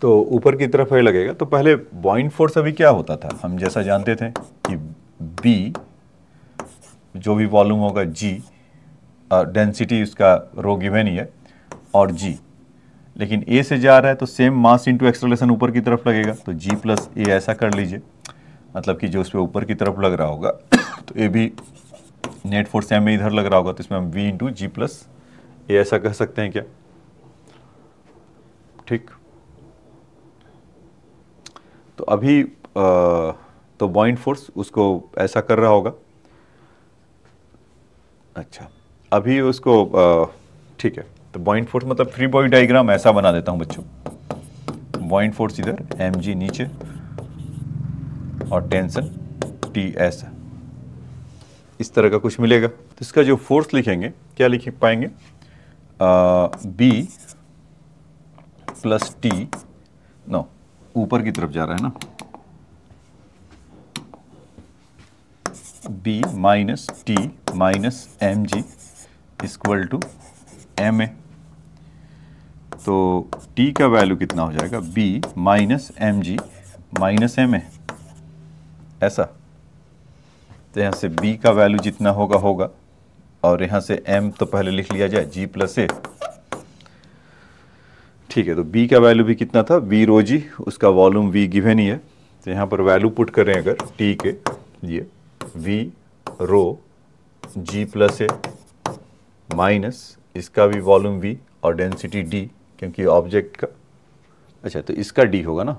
Speaker 1: तो ऊपर की तरफ है लगेगा। तो पहले बॉइंट फोर्स अभी क्या होता था, हम जैसा जानते थे कि B जो भी वॉल्यूम होगा G, डेंसिटी उसका रो गिवन ही है, और G, लेकिन A से जा रहा है तो सेम मास इंटू एक्सेलरेशन ऊपर की तरफ लगेगा, तो G प्लस A ऐसा कर लीजिए, मतलब कि जो उस पर ऊपर की तरफ लग रहा होगा तो A भी नेट फोर्स M में इधर लग रहा होगा, तो इसमें हम V into G plus A ऐसा कह सकते हैं क्या, ठीक। तो अभी तो बॉइंट फोर्स उसको ऐसा कर रहा होगा, अच्छा अभी उसको ठीक है। तो बॉइंट फोर्स मतलब फ्री बॉडी डायग्राम ऐसा बना देता हूं बच्चों, बॉइंट फोर्स इधर mg नीचे और टेंशन T ऐसा, इस तरह का कुछ मिलेगा। तो इसका जो फोर्स लिखेंगे क्या लिख पाएंगे, B प्लस T, नो ऊपर की तरफ जा रहा है ना, B minus T minus mg equal to ma। तो T का वैल्यू कितना हो जाएगा, B minus mg minus ma। ऐसा। तो यहाँ से b का वैल्यू जितना होगा होगा, और यहाँ से m तो पहले लिख लिया जाए g प्लस ए। ठीक है, तो b का वैल्यू भी कितना था, v रो जी, उसका वॉल्यूम v गिवन ही है। तो यहाँ पर वैल्यू पुट करें अगर t के, ये v रो g प्लस ए माइनस इसका भी वॉल्यूम v और डेंसिटी d, क्योंकि ऑब्जेक्ट का, अच्छा तो इसका d होगा ना,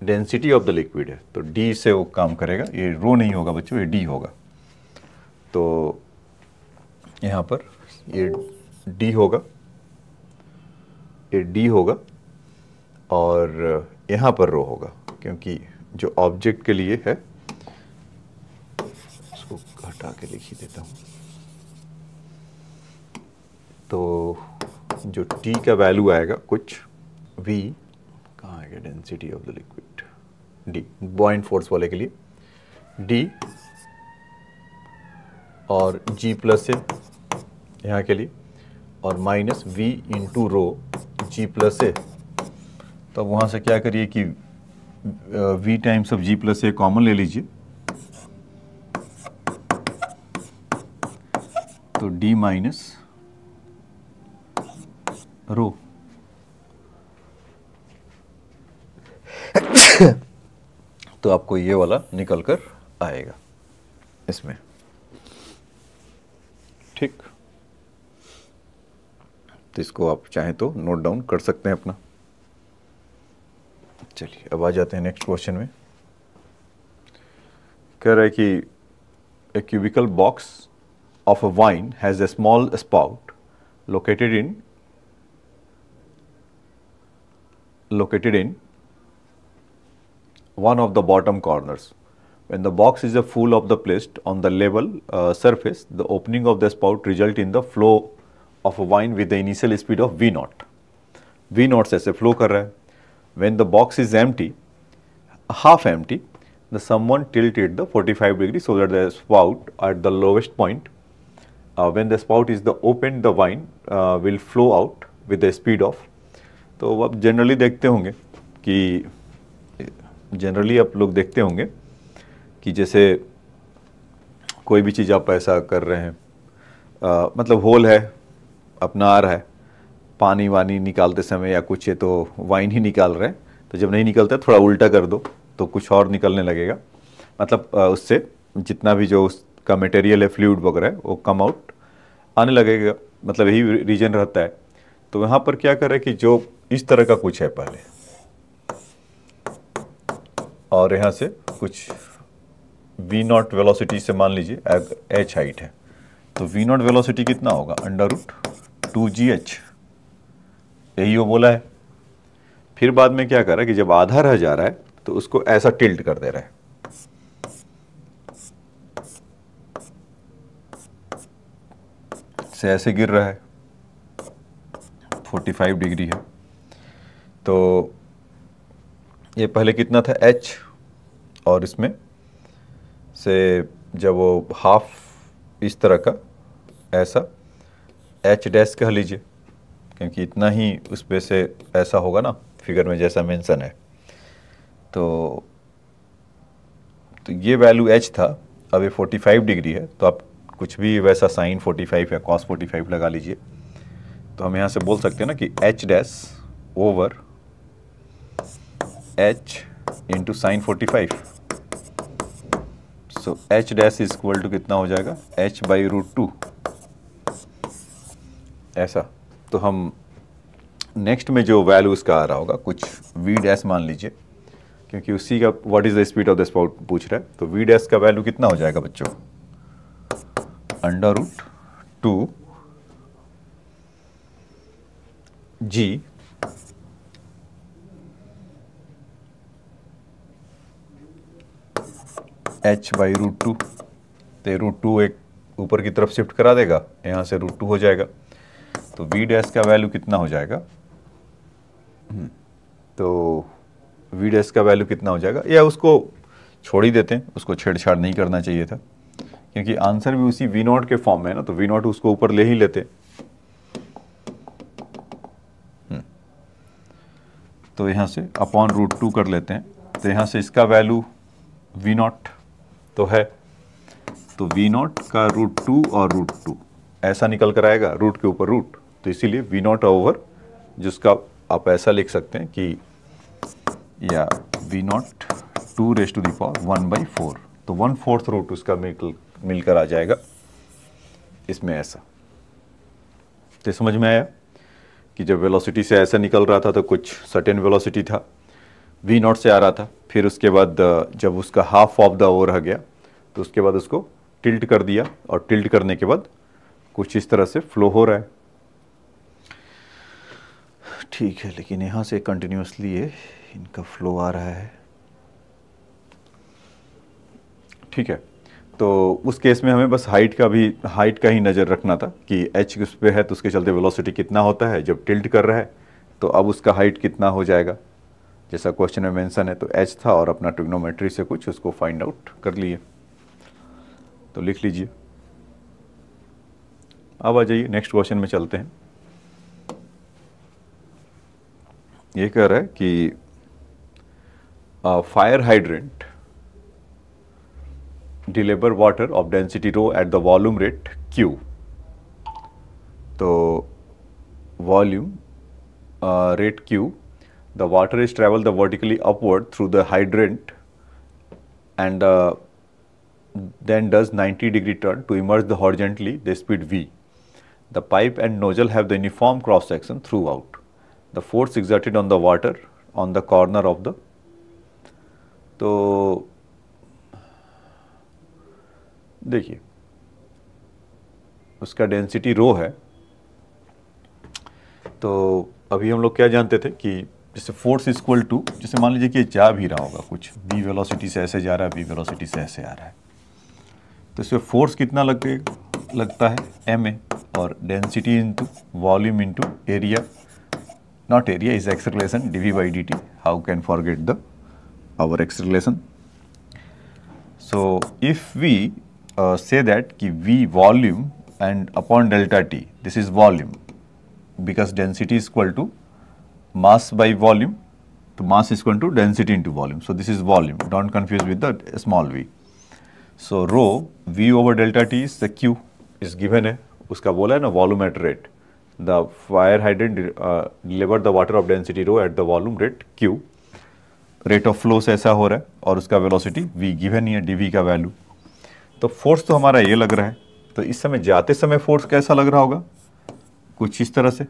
Speaker 1: डेंसिटी ऑफ द लिक्विड है तो d से वो काम करेगा, ये रो नहीं होगा बच्चों, ये d होगा। तो यहाँ पर ये d होगा, ये d होगा, और यहाँ पर रो होगा, क्योंकि जो ऑब्जेक्ट के लिए है, इसको हटा के लिख ही देता हूँ। तो जो t का वैल्यू आएगा कुछ v, कहाँ आएगा density of the liquid, d, बॉइंट force वाले के लिए d, और g प्लस ए यहाँ के लिए, और minus v into rho g plus a. तो अब वहाँ से क्या करिए कि v times of g plus a common ले लीजिए, तो d माइनस रो। तो आपको ये वाला निकल कर आएगा इसमें, ठीक। तो इसको आप चाहें तो नोट डाउन कर सकते हैं अपना। चलिए अब आ जाते हैं नेक्स्ट क्वेश्चन में। कह रहा है कि a cubical box of a wine has a small spout located in one of the bottom corners. When the box is full of the placed on the level surface, the opening of the spout result in the flow of a wine with the initial speed of V naught. V naught से ऐसे flow कर रहा है. When the box is empty, half empty, the someone tilted the 45 degree so that the spout at the lowest point, when the spout is the open, the wine will flow out with the speed of. तो आप generally देखते होंगे कि आप लोग देखते होंगे कि जैसे कोई भी चीज़ आप ऐसा कर रहे हैं, मतलब होल है अपना आ रहा है, पानी वानी निकालते समय या कुछ है तो वाइन ही निकाल रहे हैं, तो जब नहीं निकलता थोड़ा उल्टा कर दो तो कुछ और निकलने लगेगा, मतलब उससे जितना भी जो उसका मटेरियल है, फ्लूइड वगैरह है, वो कम आउट आने लगेगा, मतलब यही रीजन रहता है। तो यहाँ पर क्या कर रहे हैं कि जो इस तरह का कुछ है पहले, और यहाँ से कुछ v नॉट वेलोसिटी से मान लीजिए h हाइट है, तो v नॉट वेलोसिटी कितना होगा, √2gh, यही वो बोला है। फिर बाद में क्या कर रहा है कि जब आधा रह जा रहा है तो उसको ऐसा टिल्ट कर दे रहा है, से ऐसे गिर रहा है, 45 डिग्री है। तो ये पहले कितना था h, और इसमें से जब वो हाफ इस तरह का ऐसा h डैश कह लीजिए, क्योंकि इतना ही उस पे से ऐसा होगा ना फिगर में जैसा मेंशन है। तो ये वैल्यू h था, अब ये 45 डिग्री है, तो आप कुछ भी वैसा साइन 45 या कॉस 45 लगा लीजिए। तो हम यहाँ से बोल सकते हैं ना कि h dash over h into sine 45, so h dash is equal to कितना हो जाएगा, h बाई √2, ऐसा। तो हम नेक्स्ट में जो वैल्यू उसका आ रहा होगा कुछ v डैश मान लीजिए, क्योंकि उसी का what is the speed of the spout पूछ रहा है, तो v डैश का वैल्यू कितना हो जाएगा बच्चों, √2 g h बाई √2, तो √2 एक ऊपर की तरफ शिफ्ट करा देगा, यहाँ से √2 हो जाएगा, तो v डैश का वैल्यू कितना हो जाएगा, तो v डैश का वैल्यू कितना हो जाएगा, या उसको छोड़ ही देते हैं, उसको छेड़छाड़ नहीं करना चाहिए था, क्योंकि आंसर भी उसी v नॉट के फॉर्म में है ना, तो v नॉट उसको ऊपर ले ही लेते। तो यहाँ से अपॉन √2 कर लेते हैं, तो यहाँ से इसका वैल्यू वी नॉट तो है, तो वी नॉट का √2 और √2 ऐसा निकल कर आएगा, रूट के ऊपर रूट, तो इसीलिए वी नॉट ओवर, जिसका आप ऐसा लिख सकते हैं कि या वी नॉट 2⁴ तो 1/4 रूट उसका मिलकर आ जाएगा इसमें ऐसा। तो समझ में आया कि जब वेलोसिटी से ऐसा निकल रहा था तो कुछ सर्टेन वेलोसिटी था, वी नॉट से आ रहा था, फिर उसके बाद जब उसका हाफ ऑफ द ओवर आ गया तो उसके बाद उसको टिल्ट कर दिया, और टिल्ट करने के बाद कुछ इस तरह से फ्लो हो रहा है। ठीक है, लेकिन यहाँ से कंटिन्यूसली ये इनका फ्लो आ रहा है। ठीक है, तो उस केस में हमें बस हाइट का ही नज़र रखना था कि एच उस पे है तो उसके चलते वेलोसिटी कितना होता है जब टिल्ट कर रहा है, तो अब उसका हाइट कितना हो जाएगा, जैसा क्वेश्चन में मेंशन है। तो एच था और अपना ट्रिग्नोमेट्री से कुछ उसको फाइंड आउट कर लिए, तो लिख लीजिए। अब आ जाइए नेक्स्ट क्वेश्चन में चलते हैं। ये कह रहा है कि fire hydrant deliver water of density rho at the volume rate Q. तो volume rate Q, the water is travel the vertically upward through the hydrant and then does 90-degree turn to emerge the horizontally the speed V. The pipe and nozzle have the uniform cross section throughout. The force exerted on the water on the corner of the, तो देखिए उसका density rho है। तो अभी हम लोग क्या जानते थे कि जैसे फोर्स इक्वल टू, जैसे मान लीजिए कि जा भी रहा होगा कुछ, v वेलोसिटी से ऐसे जा रहा है, v वेलोसिटी से ऐसे आ रहा है, तो इसमें फोर्स कितना लगता है ma, और density into volume into area, not area is acceleration dv/dt, how can forget the our acceleration. So if we say that कि V volume and upon delta T, this is volume because density is equal to mass by volume, तो mass is equal to density into volume, so this is volume, don't confuse with the small v. So rho V over delta T is the Q is given है, उसका बोला है ना volumetric rate, the fire hydrant deliver the water of density rho at the volume rate Q, rate of flow से ऐसा हो रहा है, और उसका velocity V given ही है, dv का वैल्यू। तो फोर्स तो हमारा ये लग रहा है, तो इस समय जाते समय फोर्स कैसा लग रहा होगा, कुछ इस तरह से,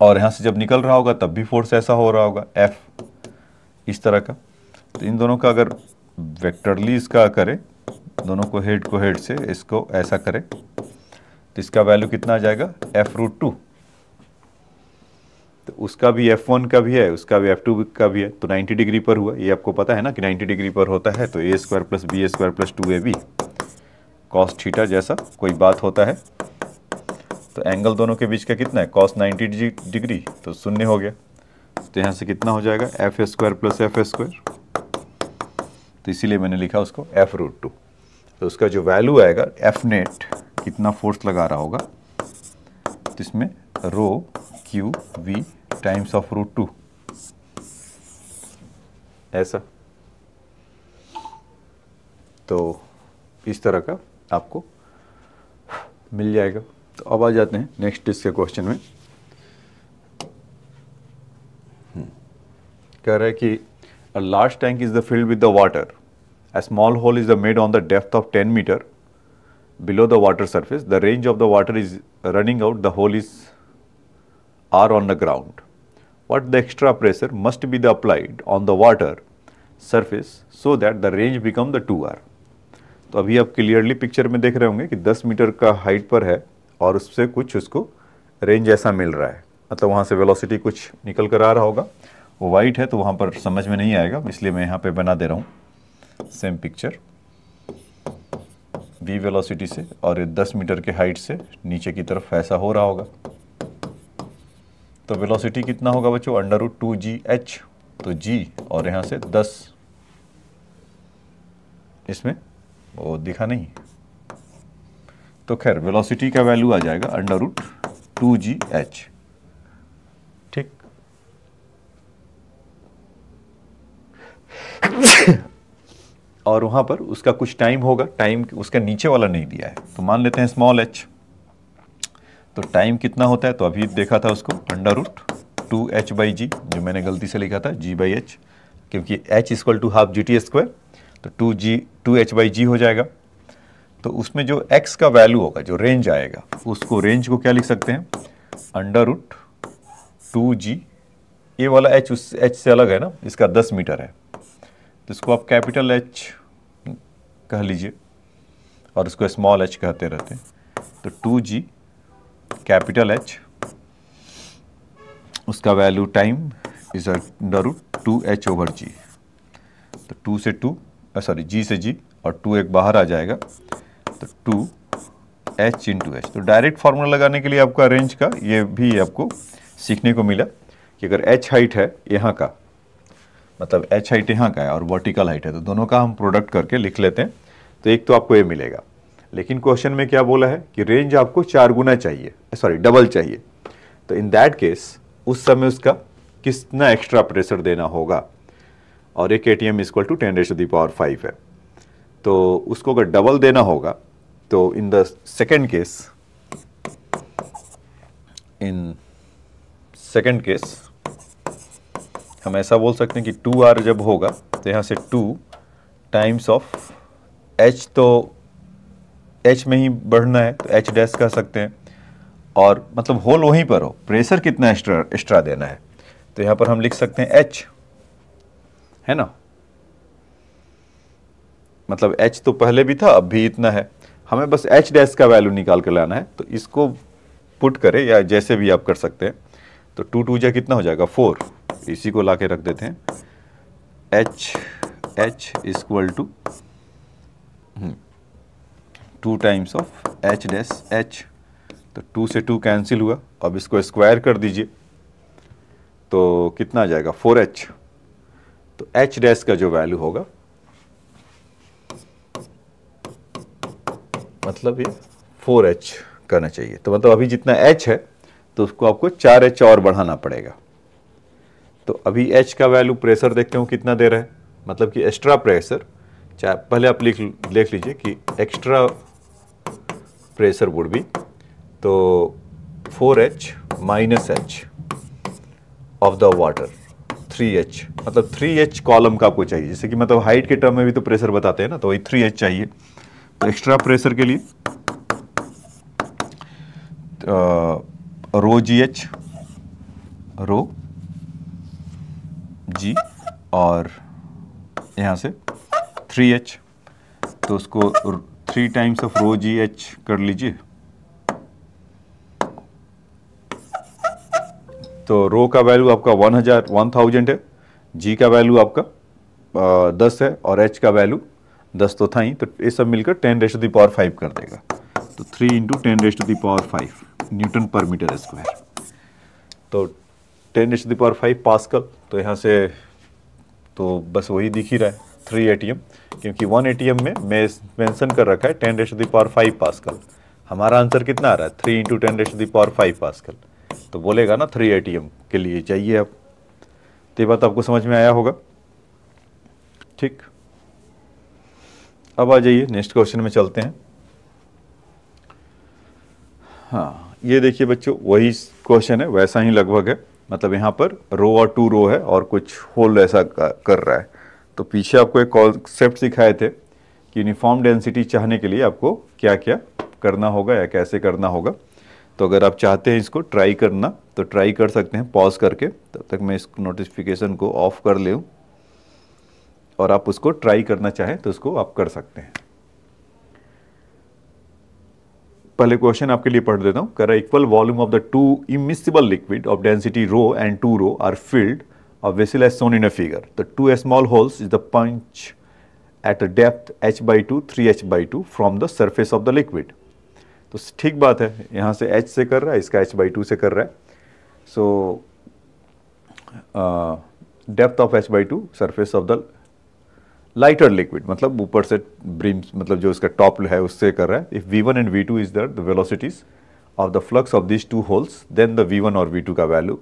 Speaker 1: और यहाँ से जब निकल रहा होगा तब भी फोर्स ऐसा हो रहा होगा, F इस तरह का। तो इन दोनों का अगर वेक्टरली इसका करें, दोनों को हेड से इसको ऐसा करें, तो इसका वैल्यू कितना आ जाएगा, F√2। तो उसका भी F1 का भी है, उसका भी F2 का भी है, तो 90 डिग्री पर हुआ, ये आपको पता है ना कि 90 डिग्री पर होता है, तो a² + b² + 2ab cos theta जैसा कोई बात होता है। तो एंगल दोनों के बीच का कितना है, cos 90 डिग्री, तो 0 हो गया। तो यहाँ से कितना हो जाएगा, f² + f², तो इसीलिए मैंने लिखा उसको F√2। तो उसका जो वैल्यू आएगा F नेट, कितना फोर्स लगा रहा होगा, तो इसमें रो Q V टाइम्स ऑफ √2 ऐसा। तो इस तरह का आपको मिल जाएगा। तो अब आ जाते हैं नेक्स्ट इसके क्वेश्चन में। कह रहा है कि a large tank is the filled with the water, a small hole is the made on the depth of 10 meter below the water surface, the range of the water is running out, the hole is R on the ground. What the extra pressure must be the applied on the water surface so that the range become the 2R. तो अभी आप clearly picture में देख रहे होंगे कि 10 metre का height पर है और उससे कुछ उसको रेंज ऐसा मिल रहा है, मतलब वहाँ से वेलोसिटी कुछ निकल कर आ रहा होगा। वो वाइट है तो वहाँ पर समझ में नहीं आएगा, इसलिए मैं यहाँ पे बना दे रहा हूँ सेम पिक्चर। v वेलोसिटी से और 10 मीटर के हाइट से नीचे की तरफ ऐसा हो रहा होगा। तो वेलोसिटी कितना होगा बच्चों, √2gh, तो g और यहाँ से 10, इसमें वो दिखा नहीं, तो खैर वेलोसिटी का वैल्यू आ जाएगा √2gh। ठीक और वहाँ पर उसका कुछ टाइम होगा, टाइम उसका नीचे वाला नहीं दिया है, तो मान लेते हैं स्मॉल h। तो टाइम कितना होता है, तो अभी देखा था उसको √2h/g, जो मैंने गलती से लिखा था g/h, क्योंकि h = ½ GT², तो 2h/g हो जाएगा। तो उसमें जो x का वैल्यू होगा, जो रेंज आएगा, उसको रेंज को क्या लिख सकते हैं, √2g। ये वाला h उस h से अलग है ना, इसका 10 मीटर है, तो इसको आप कैपिटल H कह लीजिए और उसको स्मॉल h कहते रहते हैं। तो 2g कैपिटल H, उसका वैल्यू टाइम इज √2h/g। तो 2 से 2 सॉरी g से g और 2 एक बाहर आ जाएगा, तो 2h × h। तो डायरेक्ट फार्मूला लगाने के लिए आपका रेंज का ये भी आपको सीखने को मिला कि अगर h हाइट है यहाँ का, मतलब h हाइट यहाँ का है और वर्टिकल हाइट है, तो दोनों का हम प्रोडक्ट करके लिख लेते हैं, तो एक तो आपको ये मिलेगा। लेकिन क्वेश्चन में क्या बोला है कि रेंज आपको 4 गुना चाहिए, सॉरी डबल चाहिए। तो इन दैट केस उस समय उसका कितना एक्स्ट्रा प्रेशर देना होगा, और एक ATM = 10⁵ है, तो उसको अगर डबल देना होगा तो इन द सेकेंड केस हम ऐसा बोल सकते हैं कि 2R जब होगा तो यहाँ से 2 टाइम्स ऑफ h, तो h में ही बढ़ना है तो h डैश कह सकते हैं, और मतलब होल वहीं पर हो, प्रेशर कितना एक्स्ट्रा देना है, तो यहाँ पर हम लिख सकते हैं h, है ना। मतलब h तो पहले भी था, अब भी इतना है, हमें बस h डैश का वैल्यू निकाल कर लाना है, तो इसको पुट करें या जैसे भी आप कर सकते हैं। तो 2 2 जा कितना हो जाएगा 4, इसी को ला के रख देते हैं, h = 2 times of h dash h। तो 2 से 2 कैंसिल हुआ, अब इसको स्क्वायर कर दीजिए तो कितना आ जाएगा 4h। तो h डैश का जो वैल्यू होगा, मतलब ये 4h करना चाहिए। तो मतलब अभी जितना h है तो उसको आपको 4h और बढ़ाना पड़ेगा। तो अभी h का वैल्यू प्रेशर देखते हो कितना दे रहा है, मतलब कि एक्स्ट्रा प्रेशर, पहले आप लिख लीजिए कि एक्स्ट्रा प्रेशर वुड बी, तो 4h - h of the water, 3h, मतलब 3h कॉलम का आपको चाहिए, जैसे कि मतलब हाइट के टर्म में भी तो प्रेशर बताते हैं ना, तो वही 3h चाहिए। तो एक्स्ट्रा प्रेशर के लिए ρgh, ρg और यहाँ से 3h, तो उसको 3 टाइम्स ऑफ ρgh कर लीजिए। तो रो का वैल्यू आपका 1000 है, जी का वैल्यू आपका 10 है और h का वैल्यू 10 तो था ही, तो ये सब मिलकर 10⁵ कर देगा। तो 3 × 10⁵ न्यूटन पर मीटर स्क्वायर, तो 10⁵ पास्कल। तो यहाँ से तो बस वही दिख ही रहा है 3 ATM, क्योंकि 1 ATM में मैं मेंशन कर रखा है 10⁵ पास्कल। हमारा आंसर कितना आ रहा है 3 × 10⁵ पास्कल, तो बोलेगा ना 3 ATM के लिए चाहिए। अब तो ये बात आपको समझ में आया होगा, ठीक। अब आ जाइए नेक्स्ट क्वेश्चन में चलते हैं। हाँ, ये देखिए बच्चों, वही क्वेश्चन है, वैसा ही लगभग है, मतलब यहाँ पर रो और 2 रो है और कुछ होल ऐसा कर रहा है। तो पीछे आपको एक कॉन्सेप्ट सिखाए थे कि यूनिफॉर्म डेंसिटी चाहने के लिए आपको क्या क्या करना होगा या कैसे करना होगा। तो अगर आप चाहते हैं इसको ट्राई करना तो ट्राई कर सकते हैं पॉज करके, तब तक मैं इस नोटिफिकेशन को ऑफ कर लूँ और आप उसको ट्राई करना चाहें तो उसको आप कर सकते हैं। पहले क्वेश्चन आपके लिए पढ़ देता हूँ। कह रहा है equal volume of the 2 immiscible liquid of density rho and 2 rho are filled a vessel as shown in a figure. The 2 small holes is the punch at a depth h/2 3h/2 from the surface of the liquid. तो ठीक बात है, यहाँ से h से कर रहा है, इसका h/2 से कर रहा है। So depth of h/2 surface of the lighter liquid, मतलब ऊपर से ब्रिम, मतलब जो इसका टॉप है उससे कर रहा है। If v1 and v2 is the velocities of the flux of this 2 holes, then the v1 और v2 का वैल्यू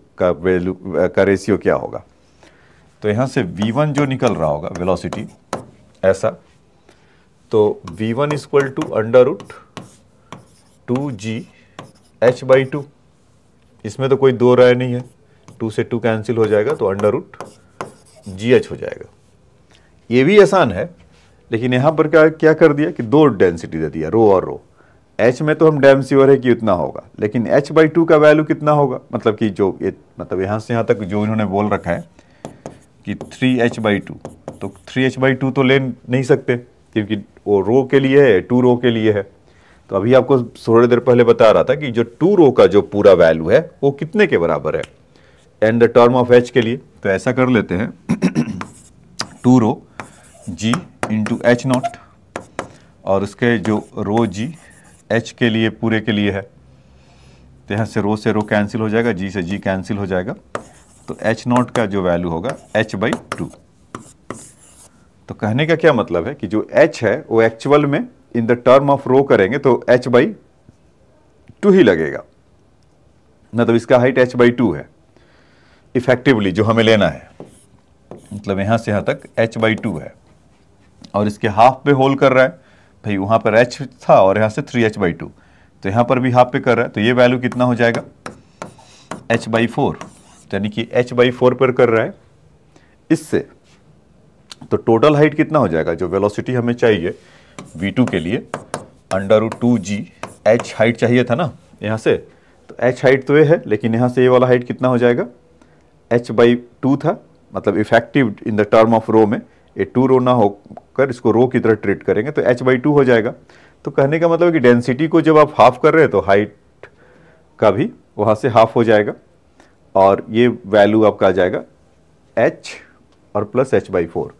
Speaker 1: का रेशियो क्या होगा। तो यहाँ से v1 जो निकल रहा होगा वेलोसिटी ऐसा, तो V1 इक्वल टू √2GH/2। इसमें तो कोई दो राय नहीं है, 2 से 2 कैंसिल हो जाएगा तो √GH हो जाएगा। ये भी आसान है, लेकिन यहाँ पर क्या कर दिया कि दो डेंसिटी दे दिया, रो और रो। H में तो हम डैम श्योर है कि उतना होगा, लेकिन H/2 का वैल्यू कितना होगा, मतलब कि जो मतलब यहाँ से यहाँ तक जो इन्होंने बोल रखा है कि 3H/2, तो 3H/2 तो ले नहीं सकते क्योंकि वो रो के लिए है, 2 रो के लिए है। तो अभी आपको थोड़ी देर पहले बता रहा था कि जो 2 रो का जो पूरा वैल्यू है वो कितने के बराबर है and the term of H के लिए। तो ऐसा कर लेते हैं 2 रो G इंटू H0, और उसके जो रो G H के लिए पूरे के लिए है, तो यहाँ से रो कैंसिल हो जाएगा, G से G कैंसिल हो जाएगा, तो H0 का जो वैल्यू होगा H/2। तो कहने का क्या मतलब है कि जो H है वो एक्चुअल में इन द टर्म ऑफ रो करेंगे तो H/2 ही लगेगा, मतलब इसका हाइट H/2 है इफेक्टिवली जो हमें लेना है, मतलब यहाँ से यहाँ तक H/2 है, और इसके हाफ पे होल कर रहा है भाई, वहाँ पर H था और यहाँ से 3H/2, तो यहाँ पर भी हाफ पे कर रहा है, तो ये वैल्यू कितना हो जाएगा H/4, यानी कि H/4 पर कर रहा है इससे। तो टोटल हाइट कितना हो जाएगा, जो वेलोसिटी हमें चाहिए V2 के लिए √2G, H हाइट चाहिए था ना यहाँ से, तो H हाइट तो ये है, लेकिन यहाँ से ये वाला हाइट कितना हो जाएगा H/2 था, मतलब effective in the term of rho में ये 2 रो ना होकर इसको रो की तरह ट्रीट करेंगे तो H/2 हो जाएगा। तो कहने का मतलब है कि डेंसिटी को जब आप हाफ कर रहे हैं तो हाइट का भी वहाँ से हाफ हो जाएगा, और ये वैल्यू आपका आ जाएगा H और प्लस H/4,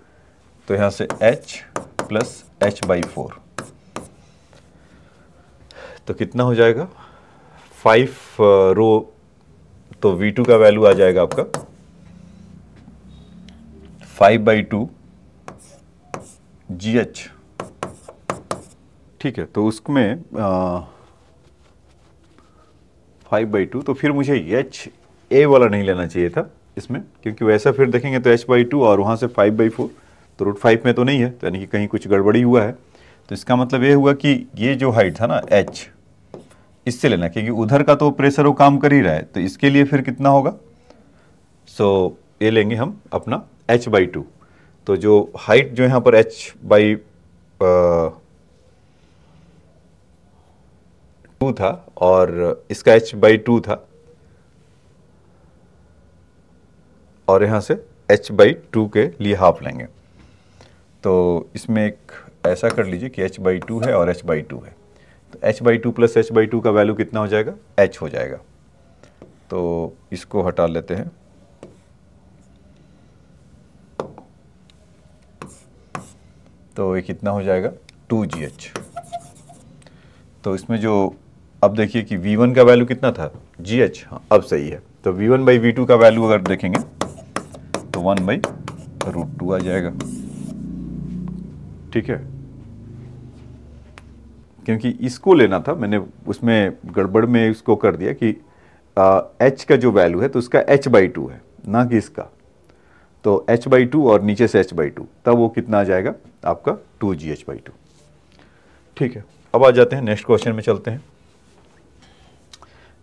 Speaker 1: तो यहाँ से H प्लस H/4, तो कितना हो जाएगा 5 रो, तो V2 का वैल्यू आ जाएगा आपका 5/2 GH। ठीक है, तो उसमें 5/2, तो फिर मुझे HA वाला नहीं लेना चाहिए था इसमें, क्योंकि वैसा फिर देखेंगे तो H/2 और वहाँ से 5/4, तो √5 में तो नहीं है, तो यानी कि कहीं कुछ गड़बड़ी हुआ है। तो इसका मतलब ये हुआ कि ये जो हाइट था ना H, इससे लेना, क्योंकि उधर का तो प्रेशर वो काम कर ही रहा है, तो इसके लिए फिर कितना होगा, सो ये लेंगे हम अपना H/2। तो जो हाइट जो यहाँ पर H/2 था और इसका H/2 था, और यहाँ से H/2 के लिए हाफ लेंगे। तो इसमें एक ऐसा कर लीजिए कि H/2 है और H/2 है, तो H/2 प्लस H/2 का वैल्यू कितना हो जाएगा, H हो जाएगा। तो इसको हटा लेते हैं, तो ये कितना हो जाएगा 2GH। तो इसमें जो अब देखिए कि V1 का वैल्यू कितना था GH, हाँ अब सही है, तो V1/V2 का वैल्यू अगर देखेंगे तो 1/√2 आ जाएगा। ठीक है, क्योंकि इसको लेना था, मैंने उसमें गड़बड़ में इसको कर दिया कि H का जो वैल्यू है तो उसका H/2 है ना कि इसका, तो H/2 और नीचे से H/2, तब वो कितना आ जाएगा आपका 2GH/2। ठीक है, अब आ जाते हैं नेक्स्ट क्वेश्चन में चलते हैं।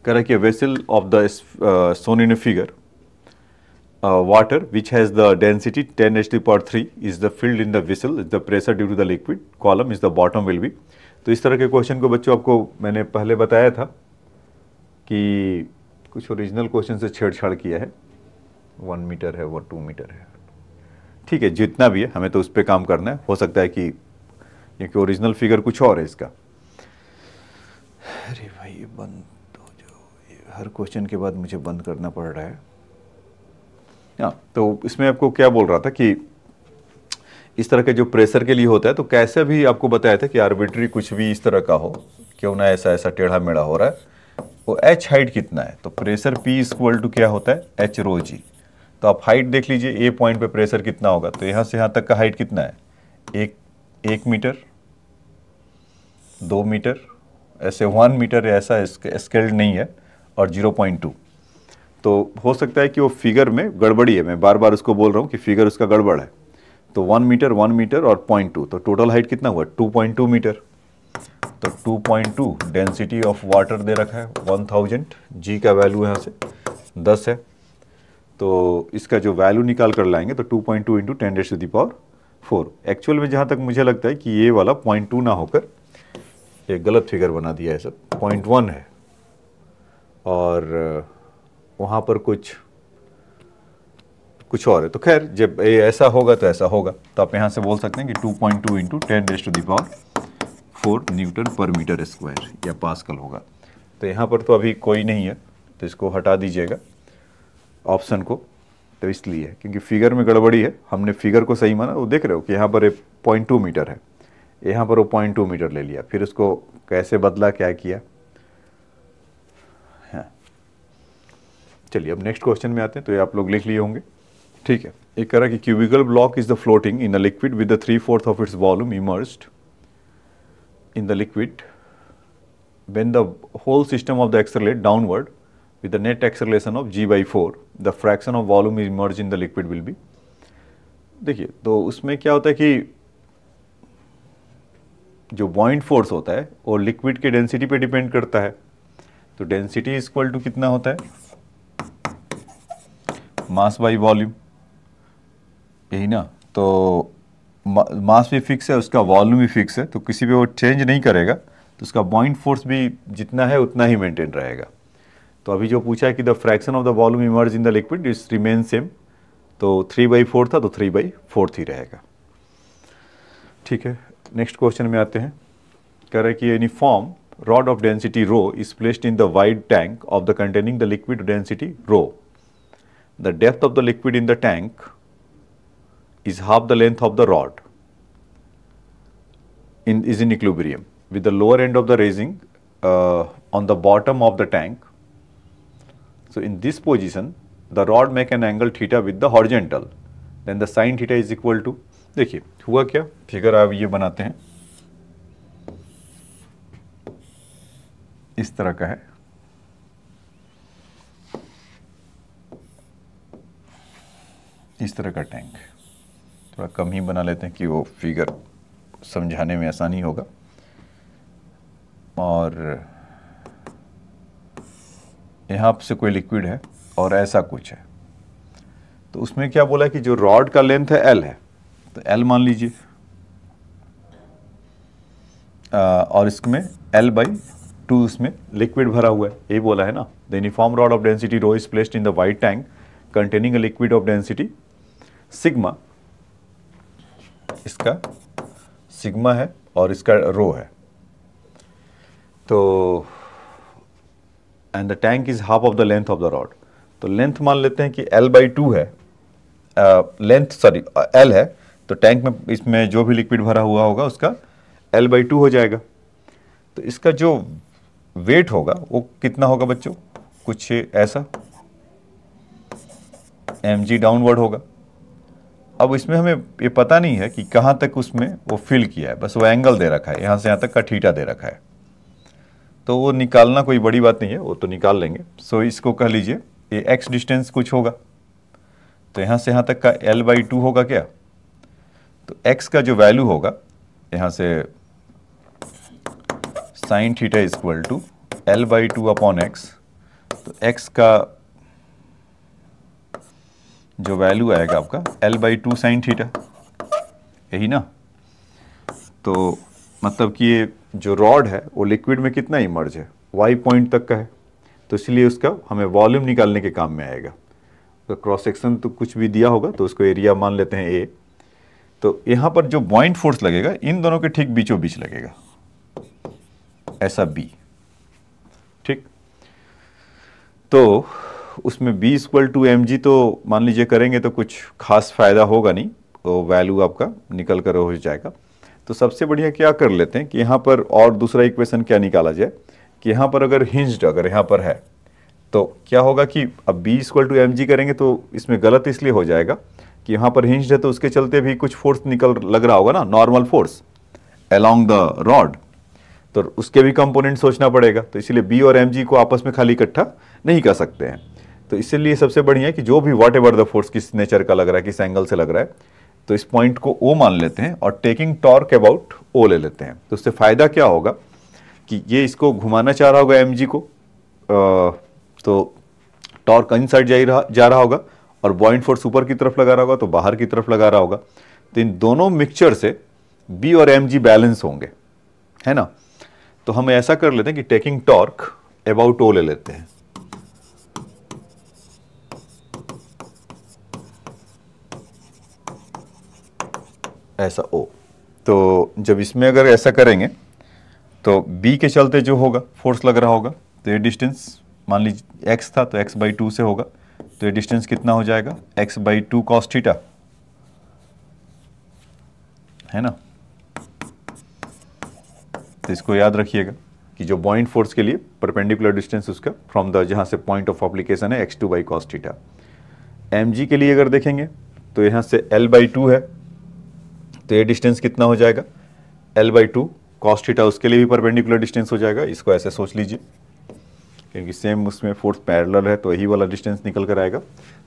Speaker 1: कह रहा है कि vessel of the shown in figure water which has the density 10 H/3 is the filled in the vessel, the pressure due to the liquid column is the bottom will be। तो इस तरह के क्वेश्चन को बच्चों आपको मैंने पहले बताया था कि कुछ ओरिजिनल क्वेश्चन से छेड़छाड़ किया है, 1 मीटर है वो 2 मीटर है। ठीक है, जितना भी है हमें तो उस पर काम करना है, हो सकता है कि क्योंकि ओरिजिनल फिगर कुछ और है इसका। अरे भाई ये बंद हो जाओ, हर क्वेश्चन के बाद मुझे बंद करना पड़ रहा है। हाँ, तो इसमें आपको क्या बोल रहा था कि इस तरह के जो प्रेशर के लिए होता है, तो कैसे भी आपको बताया था कि आर्बिट्री कुछ भी इस तरह का हो, क्यों ना ऐसा ऐसा टेढ़ा मेढ़ा हो रहा है, वो H हाइट कितना है, तो प्रेशर P इक्वल टू क्या होता है H/ρg। तो आप हाइट देख लीजिए, ए पॉइंट पे प्रेशर कितना होगा, तो यहाँ से यहाँ तक का हाइट कितना है, 1 मीटर, 2 मीटर, ऐसे 1 मीटर ऐसा स्केल्ड नहीं है, और 0.2। तो हो सकता है कि वो फिगर में गड़बड़ी है, मैं बार बार उसको बोल रहा हूँ कि फिगर उसका गड़बड़ है, तो 1 मीटर और 0.2, तो टोटल हाइट कितना हुआ 2.2 मीटर। तो 2.2 डेंसिटी ऑफ वाटर दे रखा है 1000, जी का वैल्यू यहाँ से 10 है। तो इसका जो वैल्यू निकाल कर लाएंगे तो 2.2 इंटू 10⁴। एक्चुअल में जहाँ तक मुझे लगता है कि ये वाला 0.2 ना होकर एक गलत फिगर बना दिया है सर, 0.1 है और वहाँ पर कुछ और है। तो खैर जब ये ऐसा होगा तो ऐसा होगा, तो आप यहाँ से बोल सकते हैं कि 2.2 इंटू 10⁴ न्यूटन पर मीटर स्क्वायर या पास्कल होगा। तो यहाँ पर तो अभी कोई नहीं है, तो इसको हटा दीजिएगा ऑप्शन को। तो इसलिए क्योंकि फिगर में गड़बड़ी है, हमने फिगर को सही माना। वो देख रहे हो कि यहाँ पर 0.2 मीटर है, यहाँ पर वो 0.2 मीटर ले लिया, फिर उसको कैसे बदला, क्या किया। हाँ चलिए अब नेक्स्ट क्वेश्चन में आते हैं। तो ये आप लोग लिख लिए होंगे, ठीक है। एक कह रहा कि cubical block is the floating in a liquid with the 3/4 of its volume immersed in the liquid when the whole system of the accelerate downward with the net acceleration of g/4, the fraction of volume immersed in the liquid will be। देखिए तो उसमें क्या होता है कि जो बॉइंट force होता है वो लिक्विड के डेंसिटी पे डिपेंड करता है। तो डेंसिटी इक्वल टू कितना होता है, मास बाई वॉल्यूम, यही ना। तो मास भी फिक्स है, उसका वॉल्यूम भी फिक्स है, तो किसी पे वो चेंज नहीं करेगा, तो उसका बॉइंट फोर्स भी जितना है उतना ही मेंटेन रहेगा। तो अभी जो पूछा है कि the fraction of the volume emerge in the liquid is remain same, तो 3/4 था तो 3/4 ही रहेगा, ठीक है। नेक्स्ट क्वेश्चन में आते हैं। कह रहे हैं कि uniform rod of density rho is placed in the wide tank of the containing the liquid density rho. The depth of the liquid in the tank is half the length of the rod is in equilibrium with the lower end of the raising on the bottom of the tank. So in this position the rod make an angle theta with the horizontal, then the sin theta is equal to, देखिए हुआ क्या, figure आप ये बनाते हैं, इस तरह का है, इस तरह का टैंक। थोड़ा कम ही बना लेते हैं कि वो फिगर समझाने में आसानी होगा। और यहाँ से कोई लिक्विड है और ऐसा कुछ है, तो उसमें क्या बोला कि जो रॉड का लेंथ है L है, तो L मान लीजिए, और इसमें L/2 उसमें लिक्विड भरा हुआ है, यही बोला है ना। The uniform rod of density rho is placed in the white tank containing a liquid of density sigma, इसका सिग्मा है और इसका रो है। तो and the tank is half of the length of the rod. तो लेंथ मान लेते हैं कि L/2 है, L है, तो टैंक में इसमें जो भी लिक्विड भरा हुआ होगा उसका L/2 हो जाएगा। तो इसका जो वेट होगा वो कितना होगा बच्चों, कुछ ऐसा mg डाउनवर्ड होगा। अब इसमें हमें ये पता नहीं है कि कहाँ तक उसमें वो फिल किया है, बस वो एंगल दे रखा है, यहाँ से यहाँ तक का थीटा दे रखा है, तो वो निकालना कोई बड़ी बात नहीं है, वो तो निकाल लेंगे। सो इसको कह लीजिए ये x डिस्टेंस कुछ होगा, तो यहाँ से यहाँ तक का L/2 होगा क्या, तो x का जो वैल्यू होगा यहाँ से sine theta equal to L/2 upon x, तो x का जो वैल्यू आएगा आपका L/2 साइन थीटा, यही ना। तो मतलब कि ये जो रॉड है वो लिक्विड में कितना इमर्ज है, y पॉइंट तक का है, तो इसलिए उसका हमें वॉल्यूम निकालने के काम में आएगा। तो क्रॉस सेक्शन तो कुछ भी दिया होगा तो उसको एरिया मान लेते हैं A। तो यहाँ पर जो बॉइंट फोर्स लगेगा इन दोनों के ठीक बीचों बीच लगेगा, ऐसा B, ठीक। तो उसमें B = mg तो मान लीजिए करेंगे तो कुछ खास फायदा होगा नहीं, तो वैल्यू आपका निकल कर हो जाएगा। तो सबसे बढ़िया क्या कर लेते हैं कि यहाँ पर और दूसरा इक्वेशन क्या निकाला जाए कि यहाँ पर अगर हिंज्ड अगर यहाँ पर है तो क्या होगा कि अब B = mg करेंगे तो इसमें गलत इसलिए हो जाएगा कि यहाँ पर हिंज्ड है, तो उसके चलते भी कुछ फोर्स लग रहा होगा ना, normal force along the rod, तो उसके भी कंपोनेंट सोचना पड़ेगा। तो इसीलिए B और mg को आपस में खाली इकट्ठा नहीं कर सकते हैं। तो इसीलिए सबसे बढ़िया है कि जो भी वॉट एवर द फोर्स किस नेचर का लग रहा है, किस एंगल से लग रहा है, तो इस पॉइंट को O मान लेते हैं और टेकिंग टॉर्क अबाउट O ले लेते हैं। तो उससे फायदा क्या होगा कि ये इसको घुमाना चाह रहा होगा mg को, तो टॉर्क इनसाइड जा रहा होगा और बॉइंट फोर्स ऊपर की तरफ लगा रहा होगा तो बाहर की तरफ लगा रहा होगा। तो इन दोनों मिक्सचर से B और mg बैलेंस होंगे, है ना। तो हम ऐसा कर लेते हैं कि टेकिंग टॉर्क अबाउट O ले लेते हैं। ऐसा O, तो जब इसमें अगर ऐसा करेंगे तो B के चलते जो होगा फोर्स लग रहा होगा, तो ये डिस्टेंस मान लीजिए x था तो x/2 से होगा, तो ये डिस्टेंस कितना हो जाएगा x/2 cos थीटा, है ना। तो इसको याद रखिएगा कि जो बॉइंट फोर्स के लिए परपेंडिकुलर डिस्टेंस उसका फ्रॉम द जहां से पॉइंट ऑफ एप्लीकेशन है x2 cos थीटा। mg के लिए अगर देखेंगे तो यहाँ से l/2 है, तो ये डिस्टेंस कितना हो जाएगा l/2 cos थीटा, उसके लिए भी परपेंडिकुलर डिस्टेंस हो जाएगा। इसको ऐसे सोच लीजिए क्योंकि सेम उसमें फोर्स पैरेलल है तो यही वाला डिस्टेंस निकल कर आएगा।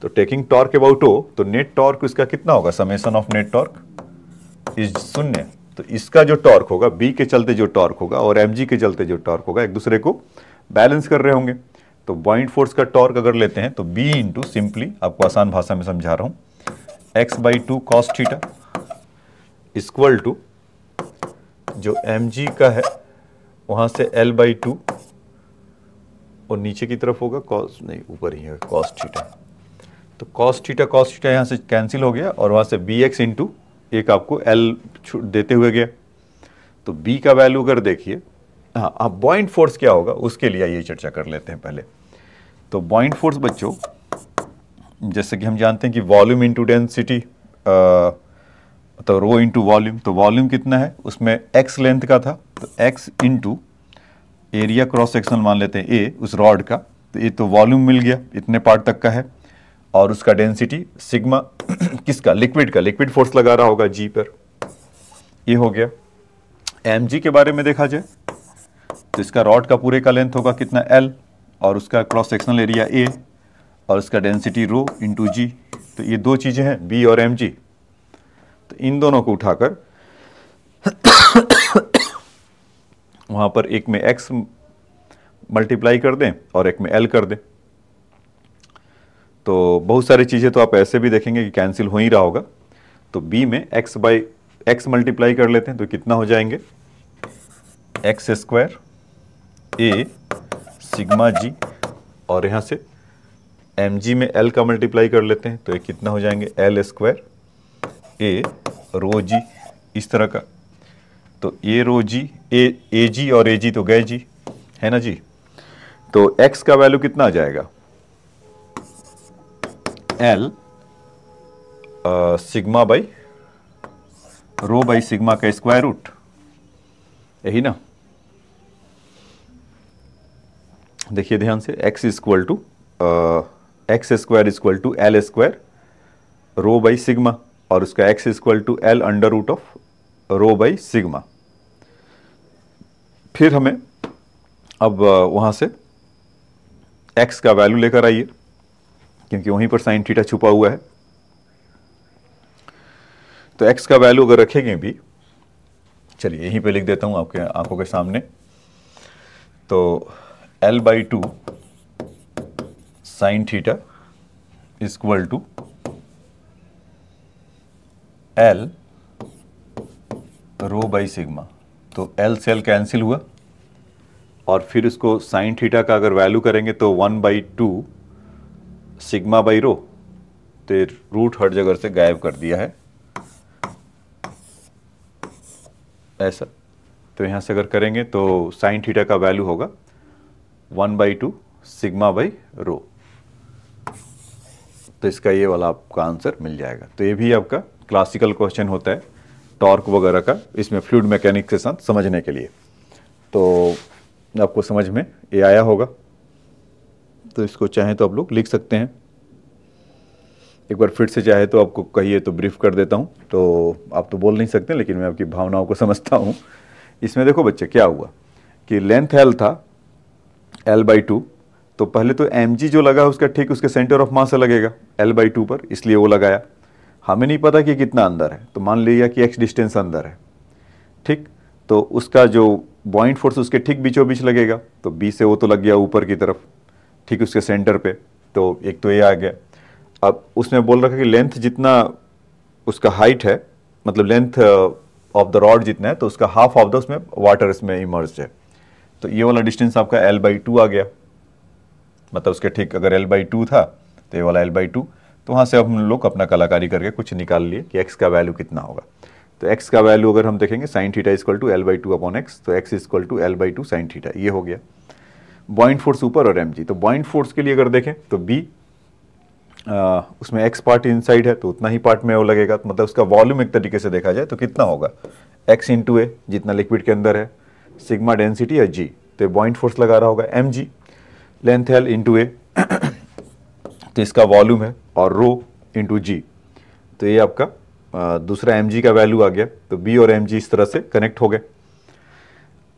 Speaker 1: तो टेकिंग टॉर्क अबाउट O, तो नेट टॉर्क इसका कितना होगा, summation of net torque is 0। तो इसका जो टॉर्क होगा B के चलते जो टॉर्क होगा और mg के चलते जो टॉर्क होगा एक दूसरे को बैलेंस कर रहे होंगे। तो बॉइंट फोर्स का टॉर्क अगर लेते हैं तो B इंटू सिंपली, आपको आसान भाषा में समझा रहा हूं, x/2 cos theta equal to जो mg का है वहां से l/2 और नीचे की तरफ होगा cos, नहीं ऊपर ही है cos थीटा। तो cos थीटा यहाँ से कैंसिल हो गया और वहाँ से bx इंटू एक आपको l देते हुए गया। तो b का वैल्यू अगर देखिए, हाँ अब बॉइंट फोर्स क्या होगा उसके लिए ये चर्चा कर लेते हैं पहले। तो बॉइंट फोर्स बच्चों, जैसे कि हम जानते हैं कि वॉल्यूम इंटू डेंसिटी, तो रो इंटू वॉल्यूम, तो वॉल्यूम कितना है उसमें x लेंथ का था तो x into area cross sectional मान लेते हैं A उस रॉड का, तो ये तो वॉल्यूम मिल गया, इतने पार्ट तक का है। और उसका डेंसिटी सिग्मा किसका, लिक्विड का, लिक्विड फोर्स लगा रहा होगा G पर, ये हो गया। mg के बारे में देखा जाए तो इसका रॉड का पूरे का लेंथ होगा कितना L और उसका क्रॉस सेक्शनल एरिया A और उसका डेंसिटी रो इंटू G। तो ये दो चीज़ें हैं B और mg। तो इन दोनों को उठाकर वहां पर एक में x मल्टीप्लाई कर दें और एक में l कर दें। तो बहुत सारी चीज़ें तो आप ऐसे भी देखेंगे कि कैंसिल हो ही रहा होगा। तो b में x मल्टीप्लाई कर लेते हैं तो कितना हो जाएंगे x² a सिग्मा g, और यहाँ से mg में l का मल्टीप्लाई कर लेते हैं तो ये कितना हो जाएंगे l² a रो g, इस तरह का। तो ए रो जी ए जी और ए जी तो गए जी, है ना जी। तो x का वैल्यू कितना आ जाएगा L sigma by rho by sigma का स्क्वायर रूट, यही ना। देखिए ध्यान से x equal to x² equal to L² rho by sigma और उसका x equal to L under root of rho by sigma. फिर हमें अब वहां से x का वैल्यू लेकर आइए क्योंकि वहीं पर साइन थीटा छुपा हुआ है। तो x का वैल्यू अगर रखेंगे भी, चलिए यहीं पे लिख देता हूं आपके आंखों के सामने। तो l/2 sine theta equal to L rho by sigma. तो L से L कैंसिल हुआ और फिर उसको साइन थीटा का अगर वैल्यू करेंगे तो 1/2 सिग्मा बाई रो, तो रूट हर जगह से गायब कर दिया है ऐसा। तो यहाँ से अगर करेंगे तो साइन थीटा का वैल्यू होगा 1/2 सिग्मा बाई रो। तो इसका ये वाला आपका आंसर मिल जाएगा। तो ये भी आपका क्लासिकल क्वेश्चन होता है टॉर्क वगैरह का, इसमें फ्लूइड मैकेनिक्स के साथ समझने के लिए। तो आपको समझ में ये आया होगा। तो इसको चाहें तो आप लोग लिख सकते हैं। एक बार फिर से चाहे तो आपको कहिए तो ब्रीफ कर देता हूं। तो आप तो बोल नहीं सकते लेकिन मैं आपकी भावनाओं को समझता हूं। इसमें देखो बच्चे क्या हुआ कि लेंथ L था L/2, तो पहले तो mg जो लगा उसका ठीक उसके सेंटर ऑफ मास से लगेगा L/2 पर, इसलिए वो लगाया। हमें नहीं पता कि कितना अंदर है, तो मान लिया कि x डिस्टेंस अंदर है, ठीक। तो उसका जो बॉइंट फोर्स उसके ठीक बीचों बीच लगेगा, तो B से वो तो लग गया ऊपर की तरफ, ठीक, उसके सेंटर पे, तो एक तो ये आ गया। अब उसमें बोल रखा कि लेंथ जितना उसका हाइट है, मतलब लेंथ ऑफ द रॉड जितना है, तो उसका हाफ ऑफ द उसमें वाटर इसमें इमर्ज है, तो ये वाला डिस्टेंस आपका L/2 आ गया। मतलब उसके ठीक अगर L/2 था तो ये वाला L/2, तो वहाँ से अब हम लोग अपना कलाकारी करके कुछ निकाल लिए कि x का वैल्यू कितना होगा। तो x का वैल्यू अगर हम देखेंगे sin theta equal to L/2 upon x, तो x equal to L/2 sin theta, ये हो गया। बॉइंट फोर्स ऊपर और mg, तो बॉइंट फोर्स के लिए अगर देखें तो b उसमें x पार्ट इनसाइड है तो उतना ही पार्ट में वो लगेगा, तो मतलब उसका वॉल्यूम एक तरीके से देखा जाए तो कितना होगा, x इंटू ए, जितना लिक्विड के अंदर है, सिग्मा डेंसिटी है g, तो बॉइंट फोर्स लगा रहा होगा mg, लेंथ L इंटू ए, तो इसका वॉल्यूम है, और रो इंटू जी, तो ये आपका दूसरा mg का वैल्यू आ गया। तो b और mg इस तरह से कनेक्ट हो गए।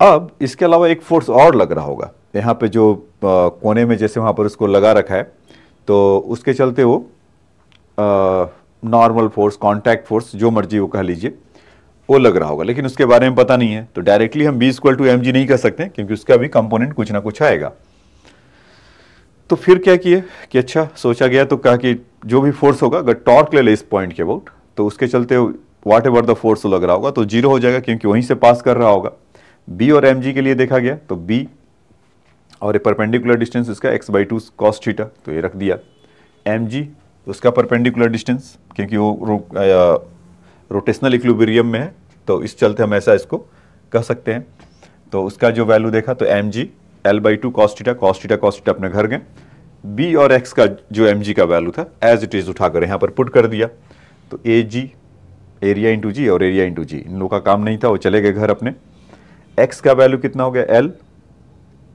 Speaker 1: अब इसके अलावा एक फोर्स और लग रहा होगा यहाँ पे, जो कोने में जैसे वहाँ पर उसको लगा रखा है, तो उसके चलते वो नॉर्मल फोर्स, कॉन्टैक्ट फोर्स, जो मर्जी वो कह लीजिए, वो लग रहा होगा, लेकिन उसके बारे में पता नहीं है, तो डायरेक्टली हम b इक्वल टू mg नहीं कर सकते, क्योंकि उसका भी कंपोनेंट कुछ ना कुछ आएगा। तो फिर क्या किए कि अच्छा सोचा गया, तो कहा कि जो भी फोर्स होगा अगर टॉर्क ले ले इस पॉइंट के अबाउट, तो उसके चलते वाट एवर द फोर्स लग रहा होगा तो जीरो हो जाएगा, क्योंकि वहीं से पास कर रहा होगा। b और mg के लिए देखा गया तो b और ये परपेंडिकुलर डिस्टेंस इसका x/2 cos थीटा, तो ये रख दिया। mg उसका परपेंडिकुलर डिस्टेंस, क्योंकि वो रोटेशनल इक्विलिब्रियम में है, तो इस चलते हम ऐसा इसको कह सकते हैं। तो उसका जो वैल्यू देखा तो mg L/2 cos थीटा अपने घर गए। b और x का जो mg का वैल्यू था एज इट इज उठाकर यहाँ पर पुट कर दिया, तो Ag एरिया इंटू जी और एरिया इंटू जी, इन लोगों का काम नहीं था, वो चले गए घर अपने। x का वैल्यू कितना हो गया, L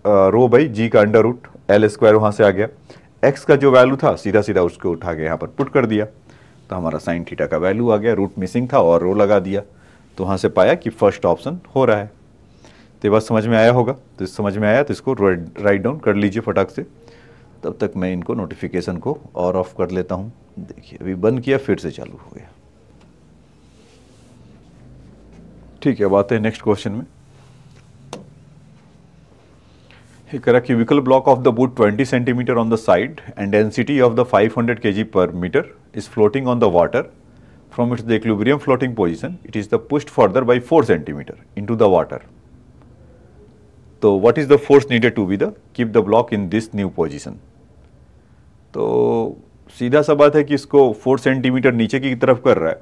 Speaker 1: रो बाई जी का अंडर रूट, L स्क्वायर वहाँ से आ गया। x का जो वैल्यू था सीधा सीधा उसको उठा के यहाँ पर पुट कर दिया, तो हमारा साइन थीटा का वैल्यू आ गया, रूट मिसिंग था और रो लगा दिया, तो वहाँ से पाया कि फर्स्ट ऑप्शन हो रहा है। तो ये बात समझ में आया होगा, तो समझ में आया तो इसको राइट डाउन कर लीजिए फटाक से। तब तक मैं इनको नोटिफिकेशन को और ऑफ कर लेता हूँ। देखिए अभी बंद किया, फिर से चालू हो गया। ठीक है, अब आते हैं नेक्स्ट क्वेश्चन में। A cubical block of the wood 20 centimeter on the side and density of the 500 kg per meter is floating on the water. From its the equilibrium floating position, it is the pushed further by 4 centimeter into the water. So what is the force needed to be the keep the block in this new position? तो सीधा सा बात है कि इसको 4 centimetre नीचे की तरफ कर रहा है,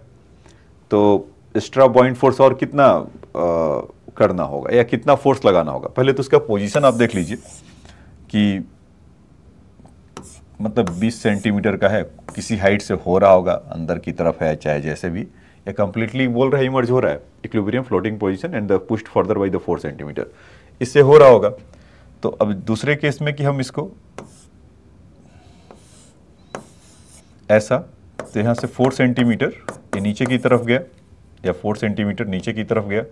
Speaker 1: तो एक्स्ट्रा बॉइंट फोर्स और कितना करना होगा या कितना फोर्स लगाना होगा। पहले तो उसका पोजीशन आप देख लीजिए कि मतलब 20 सेंटीमीटर का है, किसी हाइट से हो रहा होगा, अंदर की तरफ है चाहे जैसे भी, या कंप्लीटली बोल रहा है इमर्ज हो रहा है, equilibrium floating position and the pushed further by the 4 centimetre, इससे हो रहा होगा। तो अब दूसरे केस में कि हम इसको ऐसा, तो यहाँ से 4 सेंटीमीटर ये नीचे की तरफ गया या 4 सेंटीमीटर नीचे की तरफ गया,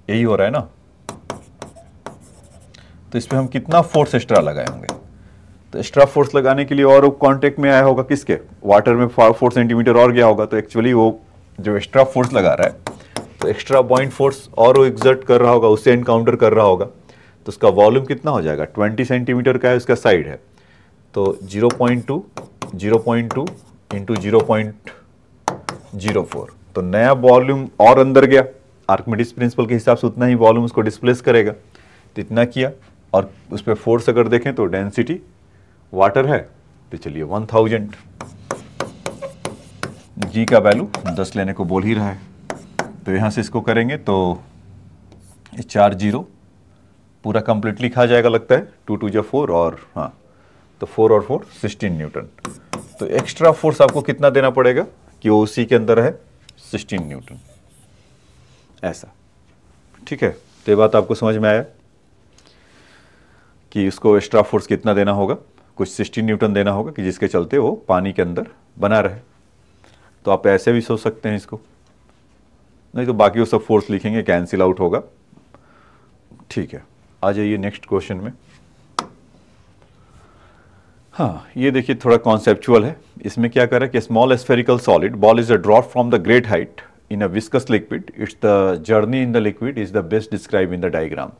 Speaker 1: यही हो रहा है ना। तो इस पर हम कितना फोर्स एक्स्ट्रा लगाए होंगे, तो एक्स्ट्रा फोर्स लगाने के लिए और वो कांटेक्ट में आया होगा किसके, वाटर में 4 सेंटीमीटर और गया होगा, तो एक्चुअली वो जो एक्स्ट्रा फोर्स लगा रहा है, तो एक्स्ट्रा पॉइंट फोर्स और वो एग्जर्ट कर रहा होगा, उससे एनकाउंटर कर रहा होगा, तो उसका वॉल्यूम कितना हो जाएगा, 20 सेंटीमीटर का है, उसका साइड है, तो 0.2 इंटू 0.04, तो नया वॉल्यूम और अंदर गया, आर्किमिडीज प्रिंसिपल के हिसाब से उतना ही वॉल्यूम उसको डिस्प्लेस करेगा, तो इतना किया। और उस पर फोर्स अगर देखें तो डेंसिटी वाटर है, तो चलिए 1000, जी का वैल्यू 10 लेने को बोल ही रहा है, तो यहाँ से इसको करेंगे तो 4 0 पूरा कंप्लीटली खा जाएगा लगता है, 2 2 4 और हाँ, तो 4 और 4 16 न्यूटन। तो एक्स्ट्रा फोर्स आपको कितना देना पड़ेगा कि वो उसी के अंदर है 16 न्यूटन, ऐसा। ठीक है, तो ये बात आपको समझ में आया कि उसको एक्स्ट्रा फोर्स कितना देना होगा, कुछ 16 न्यूटन देना होगा कि जिसके चलते वो पानी के अंदर बना रहे। तो आप ऐसे भी सोच सकते हैं इसको, नहीं तो बाकी वो सब फोर्स लिखेंगे, कैंसिल आउट होगा। ठीक है, आ जाइए नेक्स्ट क्वेश्चन में। हाँ, ये देखिए थोड़ा कॉन्सेप्चुअल है। इसमें क्या कर रहा है कि small spherical solid ball is a drop from the great height in a viscous liquid, it's the journey in the liquid is the best describe in the diagram.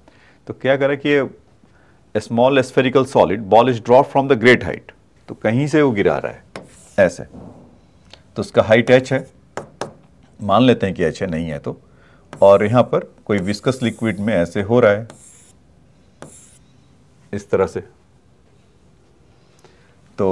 Speaker 1: तो क्या कर रहा है कि small spherical solid ball is drop from the great height, तो कहीं से वो गिरा रहा है ऐसे, तो उसका हाइट h है, मान लेते हैं कि h है, नहीं है तो, और यहाँ पर कोई विस्कस लिक्विड में ऐसे हो रहा है इस तरह से। तो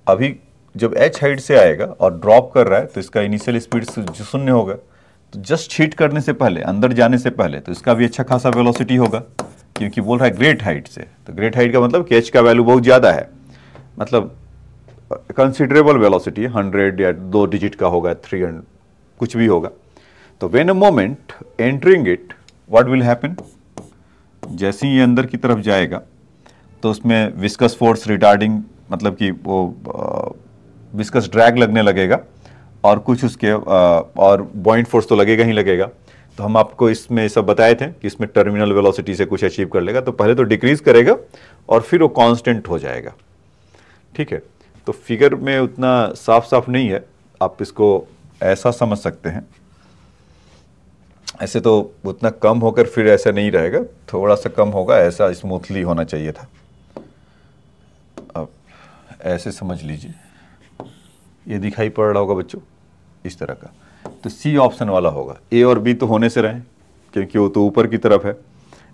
Speaker 1: अभी जब h हाइट से आएगा और ड्रॉप कर रहा है तो इसका इनिशियल स्पीड जो 0 होगा, तो जस्ट हिट करने से पहले, अंदर जाने से पहले, तो इसका भी अच्छा खासा वेलोसिटी होगा, क्योंकि बोल रहा है ग्रेट हाइट से। तो ग्रेट हाइट का मतलब कि h का वैल्यू बहुत ज़्यादा है, मतलब कंसिडरेबल वेलोसिटी है, 100 या 2 डिजिट का होगा, 300 कुछ भी होगा। तो when a moment entering it what will happen, जैसे ही ये अंदर की तरफ जाएगा तो उसमें विस्कस फोर्स रिटार्डिंग, मतलब कि वो विस्कस ड्रैग लगने लगेगा, और कुछ उसके और बॉइंट फोर्स तो लगेगा ही लगेगा। तो हम आपको इसमें सब बताए थे कि इसमें टर्मिनल वेलोसिटी से कुछ अचीव कर लेगा, तो पहले तो डिक्रीज करेगा और फिर वो कांस्टेंट हो जाएगा। ठीक है, तो फिगर में उतना साफ साफ नहीं है, आप इसको ऐसा समझ सकते हैं। ऐसे तो उतना कम होकर फिर ऐसा नहीं रहेगा, थोड़ा सा कम होगा, ऐसा स्मूथली होना चाहिए था। अब ऐसे समझ लीजिए, ये दिखाई पड़ रहा होगा बच्चों इस तरह का, तो सी ऑप्शन वाला होगा। ए और बी तो होने से रहे क्योंकि वो तो ऊपर की तरफ है,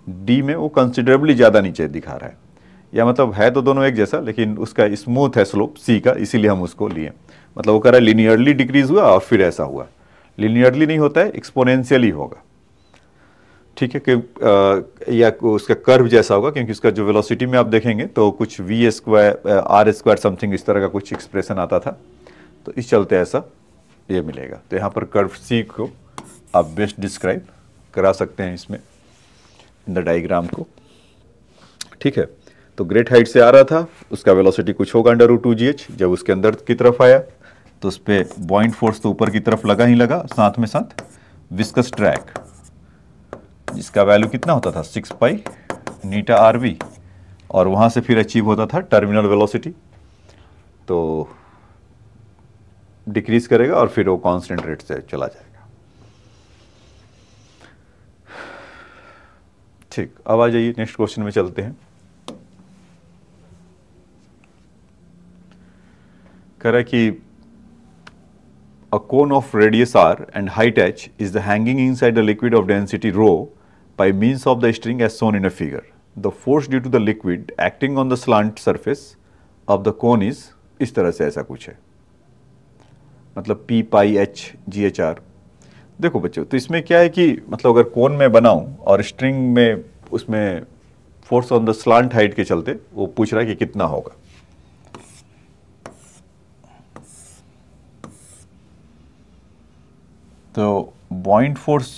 Speaker 1: डी में वो कंसिडरेबली ज़्यादा नीचे दिखा रहा है, या मतलब है तो दोनों एक जैसा, लेकिन उसका स्मूथ है स्लोप सी का, इसीलिए हम उसको लिए। मतलब वो कह रहा है लीनियरली डिक्रीज हुआ और फिर ऐसा हुआ, लीनियरली नहीं होता है, एक्सपोनेंशियली होगा। ठीक है, कि या उसका कर्व जैसा होगा, क्योंकि उसका जो वेलोसिटी में आप देखेंगे तो कुछ v square r square something इस तरह का कुछ एक्सप्रेशन आता था, तो इस चलते ऐसा ये मिलेगा। तो यहाँ पर कर्व सी को आप बेस्ट डिस्क्राइब करा सकते हैं इसमें, इन द डायग्राम को। ठीक है, तो ग्रेट हाइट से आ रहा था, उसका वेलोसिटी कुछ होगा √2gh। जब उसके अंदर की तरफ आया तो उस पर बॉइंट फोर्स तो ऊपर की तरफ लगा ही लगा, साथ में साथ विस्कस ड्रैग, जिसका वैल्यू कितना होता था 6 पाई नीटा RV, और वहाँ से फिर अचीव होता था टर्मिनल वेलोसिटी। तो डिक्रीज करेगा और फिर वो कांस्टेंट रेट से चला जाएगा। ठीक, अब आ जाइए नेक्स्ट क्वेश्चन में चलते हैं। कह रहा है कि a cone of radius r and height h is the hanging inside the liquid of density rho by means of the string as shown in a figure. The force due to the liquid acting on the slant surface of the cone is, इस तरह से ऐसा कुछ है, मतलब P पाई H GHR। देखो बच्चों, तो इसमें क्या है कि मतलब अगर कोन में बनाऊं और स्ट्रिंग में उसमें force on the slant height के चलते वो पूछ रहा है कि कितना होगा। तो बॉइंट फोर्स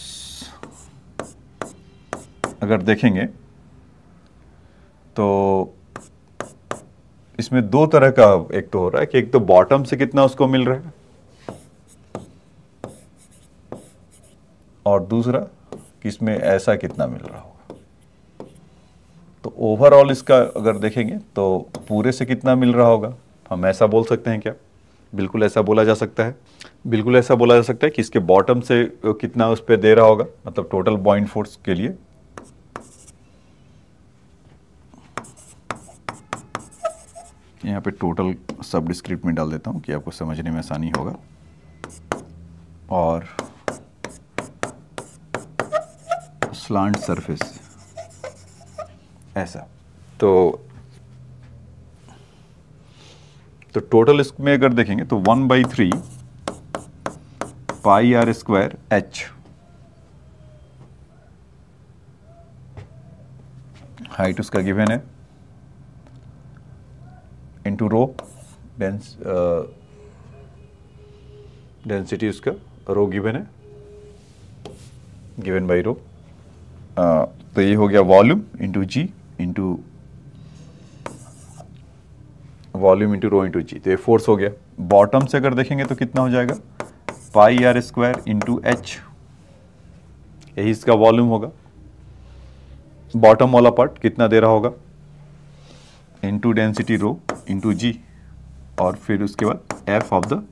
Speaker 1: अगर देखेंगे तो इसमें दो तरह का एक तो हो रहा है कि एक तो बॉटम से कितना उसको मिल रहा है, और दूसरा कि इसमें ऐसा कितना मिल रहा होगा। तो ओवरऑल इसका अगर देखेंगे तो पूरे से कितना मिल रहा होगा, हम ऐसा बोल सकते हैं क्या? बिल्कुल ऐसा बोला जा सकता है, बिल्कुल ऐसा बोला जा सकता है कि इसके बॉटम से कितना उस पर दे रहा होगा, मतलब टोटल बॉइंट फोर्स के लिए। यहाँ पे टोटल सब डिस्क्रिप्ट में डाल देता हूँ कि आपको समझने में आसानी होगा। और स्लांट सरफेस ऐसा, तो टोटल इसमें अगर देखेंगे तो 1/3 pi r square h, height उसका गिवन है, इंटू रो, डेंसिटी उसका रो गिवन है, गिवन बाई रो। तो ये हो गया volume into g into volume into rho into g, तो ये फोर्स हो गया। बॉटम से अगर देखेंगे तो कितना हो जाएगा, पाई r स्क्वायर इंटू h, यही इसका वॉल्यूम होगा। बॉटम वाला पार्ट कितना दे रहा होगा, इंटू डेंसिटी रो इंटू जी, और फिर उसके बाद F of the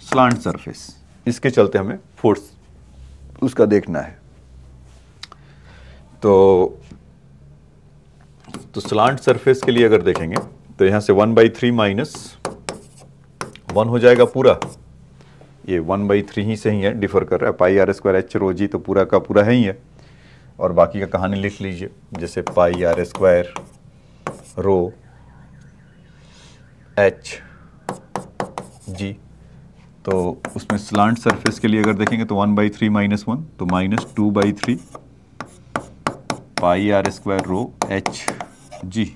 Speaker 1: slant surface. इसके चलते हमें फोर्स उसका देखना है। तो स्लांट सरफेस के लिए अगर देखेंगे तो यहाँ से 1/3 माइनस 1 हो जाएगा पूरा, ये 1/3 ही से ही है, डिफर कर रहा है, पाई आर स्क्वायर एच रो जी तो पूरा का पूरा है ही है, और बाकी का कहानी लिख लीजिए, जैसे pi r square rho h g. तो उसमें स्लांट सरफेस के लिए अगर देखेंगे तो 1/3 माइनस 1 तो -2/3 pi r square rho h g.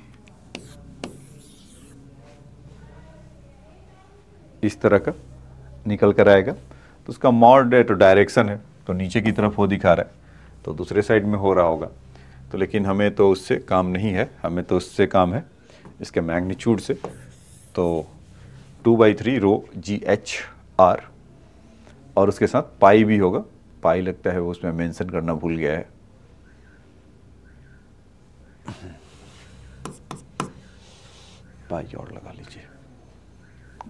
Speaker 1: इस तरह का निकल कर आएगा। तो उसका मॉड तो डायरेक्शन है, तो नीचे की तरफ वो दिखा रहा है, तो दूसरे साइड में हो रहा होगा। तो लेकिन हमें तो उससे काम नहीं है, हमें तो उससे काम है इसके मैग्नीट्यूड से। तो 2/3 रो जी एच आर, और उसके साथ पाई भी होगा, पाई लगता है वो उसमें मेंशन करना भूल गया है। पाई और लगा लीजिए,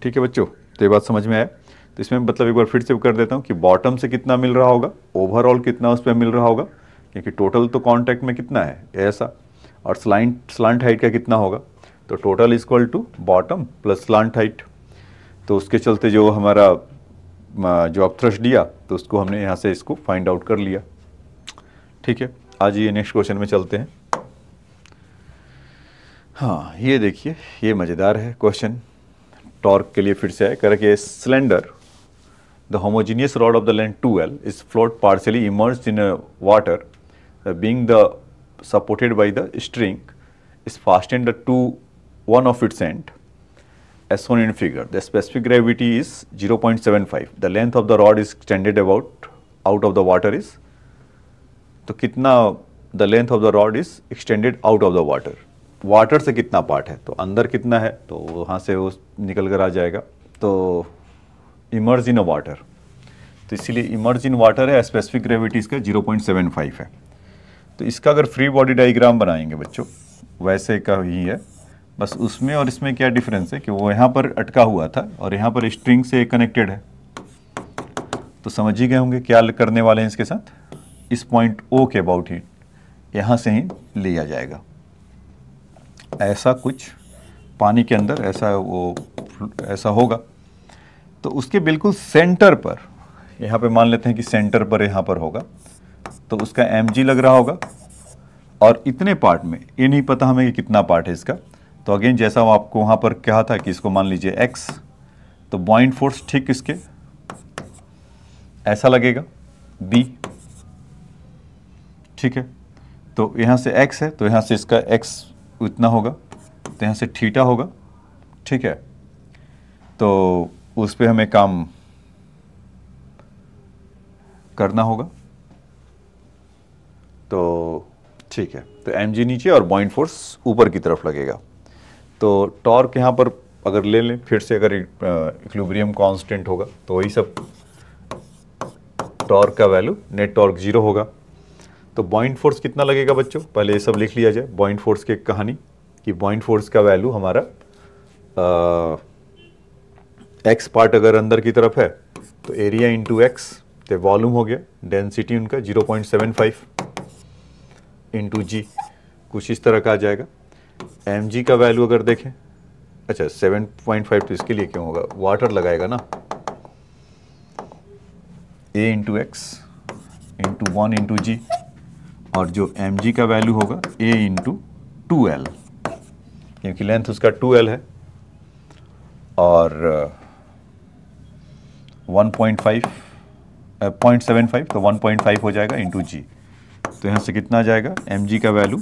Speaker 1: ठीक है बच्चों। तो ये बात समझ में आया। तो इसमें मतलब एक बार फिर से कर देता हूँ कि बॉटम से कितना मिल रहा होगा, ओवरऑल कितना उस पर मिल रहा होगा, क्योंकि टोटल तो कॉन्टैक्ट में कितना है ऐसा, और स्लांट हाइट का कितना होगा, तो total equal to bottom plus slant height. तो उसके चलते जो हमारा जो अपथ्रस्ट दिया तो उसको हमने यहाँ से इसको फाइंड आउट कर लिया। ठीक है, आज ये नेक्स्ट क्वेश्चन में चलते हैं। हाँ, ये देखिए, ये मज़ेदार है क्वेश्चन। टॉर्क के लिए फिर से है, कर के cylinder the homogeneous rod of the length 2L is float partially emerged in water being the supported by the string is fastened to one of its end as shown in figure. The specific gravity is 0.75. The length of the rod is extended about out of the water is, तो कितना the length of the rod is extended out of the water. Water से कितना part है, तो अंदर कितना है, तो वहाँ से वो निकल कर आ जाएगा। तो इमर्ज इन वाटर, तो इसीलिए इमर्ज इन वाटर है, स्पेसिफिक ग्रेविटी इसका 0.75 है। तो इसका अगर फ्री बॉडी डायग्राम बनाएंगे बच्चों, वैसे का ही है, बस उसमें और इसमें क्या डिफरेंस है कि वो यहाँ पर अटका हुआ था और यहाँ पर स्ट्रिंग से कनेक्टेड है। तो समझ ही गए होंगे क्या करने वाले हैं इसके साथ, इस पॉइंट ओ के अबाउट ही यहाँ से ही लिया जाएगा। ऐसा कुछ पानी के अंदर ऐसा होगा, तो उसके बिल्कुल सेंटर पर, यहाँ पे मान लेते हैं कि सेंटर पर यहाँ पर होगा, तो उसका mg लग रहा होगा, और इतने पार्ट में ये नहीं पता हमें कि कितना पार्ट है इसका। तो अगेन जैसा आपको वहाँ पर कहा था कि इसको मान लीजिए x, तो बॉइंट फोर्स ठीक इसके ऐसा लगेगा b, ठीक है। तो यहाँ से x है, तो यहाँ से इसका x इतना होगा, तो यहाँ से थीटा होगा, ठीक है। तो उस पर हमें काम करना होगा। तो ठीक है, तो mg नीचे और बॉइंट फोर्स ऊपर की तरफ लगेगा। तो टॉर्क यहाँ पर अगर ले लें फिर से, अगर इक्विलिब्रियम कांस्टेंट होगा तो वही सब टॉर्क का वैल्यू नेट टॉर्क 0 होगा। तो बॉइंट फोर्स कितना लगेगा बच्चों, पहले ये सब लिख लिया जाए। बॉइंट फोर्स की कहानी कि बॉइंट फोर्स का वैल्यू हमारा एक्स पार्ट अगर अंदर की तरफ है तो एरिया इंटू एक्स, तो वॉल्यूम हो गया, डेंसिटी उनका 0.75 इंटू जी, कुछ इस तरह का आ जाएगा। एम जी का वैल्यू अगर देखें, अच्छा 7.5, तो इसके लिए क्यों होगा, वाटर लगाएगा ना, ए इंटू एक्स इंटू 1 इंटू जी, और जो एम जी का वैल्यू होगा ए इंटू 2L, क्योंकि लेंथ उसका 2L है, और 0.75 तो 1.5 हो जाएगा इंटू जी। तो यहाँ से कितना आ जाएगा, एम जी का वैल्यू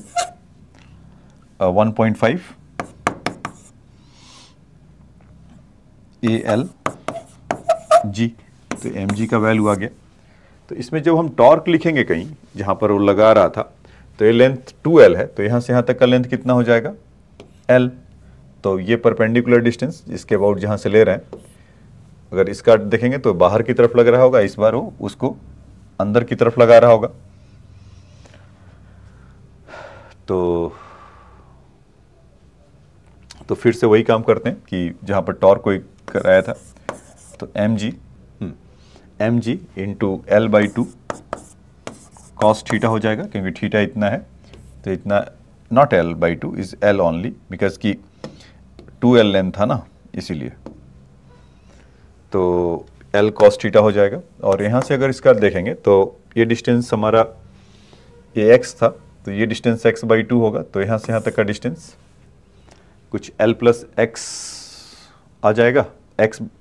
Speaker 1: 1.5 AL जी, तो एम जी का वैल्यू आ गया। तो इसमें जब हम टॉर्क लिखेंगे कहीं जहाँ पर वो लगा रहा था, तो ये लेंथ 2L है, तो यहाँ से यहाँ तक का लेंथ कितना हो जाएगा L। तो ये परपेंडिकुलर डिस्टेंस जिसके अबाउट जहाँ से ले रहे हैं, अगर इसका देखेंगे तो बाहर की तरफ लग रहा होगा, इस बार वो उसको अंदर की तरफ लगा रहा होगा। तो तो फिर से वही काम करते हैं कि जहाँ पर टॉर्क को कराया था, तो m g into l by two cos theta हो जाएगा, क्योंकि थीटा इतना है तो इतना, not l by two, is l only because की 2l लेंथ था ना, इसीलिए तो एल कॉस थीटा हो जाएगा। और यहाँ से अगर इसका देखेंगे तो ये डिस्टेंस हमारा ये x था, तो ये डिस्टेंस x बाई टू होगा, तो यहाँ से यहाँ तक का डिस्टेंस कुछ l प्लस एक्स आ जाएगा,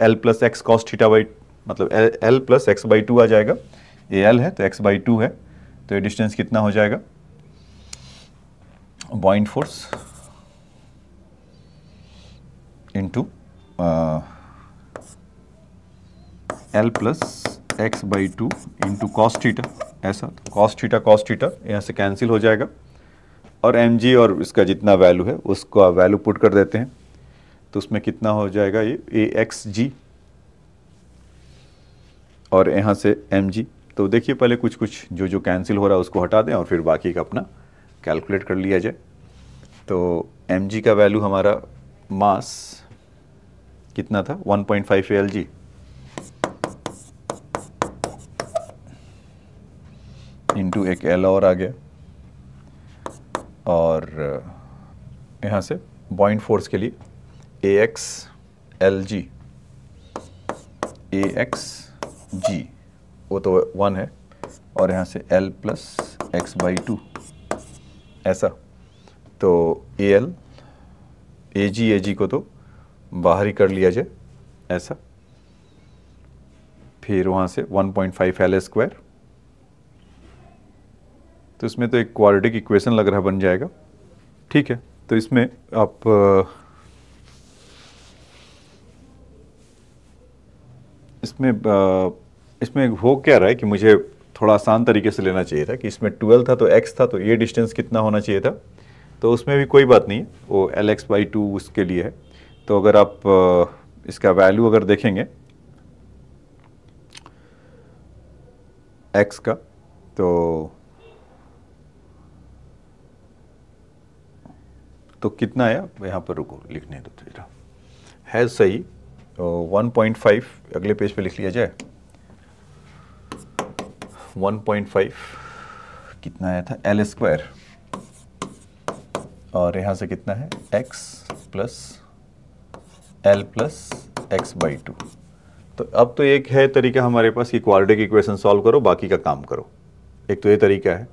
Speaker 1: l plus x cos theta by, मतलब l plus x by two आ जाएगा। ये l है तो x बाई टू है, तो ये डिस्टेंस कितना हो जाएगा, बॉइंट force into L plus x by two into cos theta, ऐसा, तो कॉस थीटा यहाँ से कैंसिल हो जाएगा, और एम जी और इसका जितना वैल्यू है उसका वैल्यू पुट कर देते हैं, तो उसमें कितना हो जाएगा, ये ए एक्स जी और यहाँ से एम जी। तो देखिए पहले कुछ कुछ जो कैंसिल हो रहा है उसको हटा दें और फिर बाकी का अपना कैलकुलेट कर लिया जाए। तो एम जी का वैल्यू हमारा मास कितना था, 1.5 एल जी इंटू एक एल और आ गया, और यहाँ से बॉइंट फोर्स के लिए ए एक्स एल जी, ए एक्स जी वो तो 1 है, और यहाँ से L plus x by to, ऐसा, तो ए एल ए जी को तो बाहर ही कर लिया जाए, ऐसा, फिर वहाँ से 1.5 एल स्क्वायर, तो इसमें तो एक क्वाड्रेटिक इक्वेशन लग रहा बन जाएगा, ठीक है। तो इसमें आप इसमें हो क्या रहा है कि मुझे थोड़ा आसान तरीके से लेना चाहिए था कि इसमें 12 था तो x था, तो ये डिस्टेंस कितना होना चाहिए था, तो उसमें भी कोई बात नहीं है, वो एल एक्स बाई टू उसके लिए है। तो अगर आप इसका वैल्यू अगर देखेंगे x का, तो कितना है, यहाँ पर रुको लिखने दो जरा, है सही, 1.5 अगले पेज पे लिख लिया जाए, 1.5 कितना आया था, एल स्क्वायर, और यहाँ से कितना है, x plus L plus x by to. तो अब तो एक है तरीका हमारे पास कि क्वाड्रेटिक इक्वेशन सॉल्व करो, बाकी का काम करो, एक तो ये तरीका है,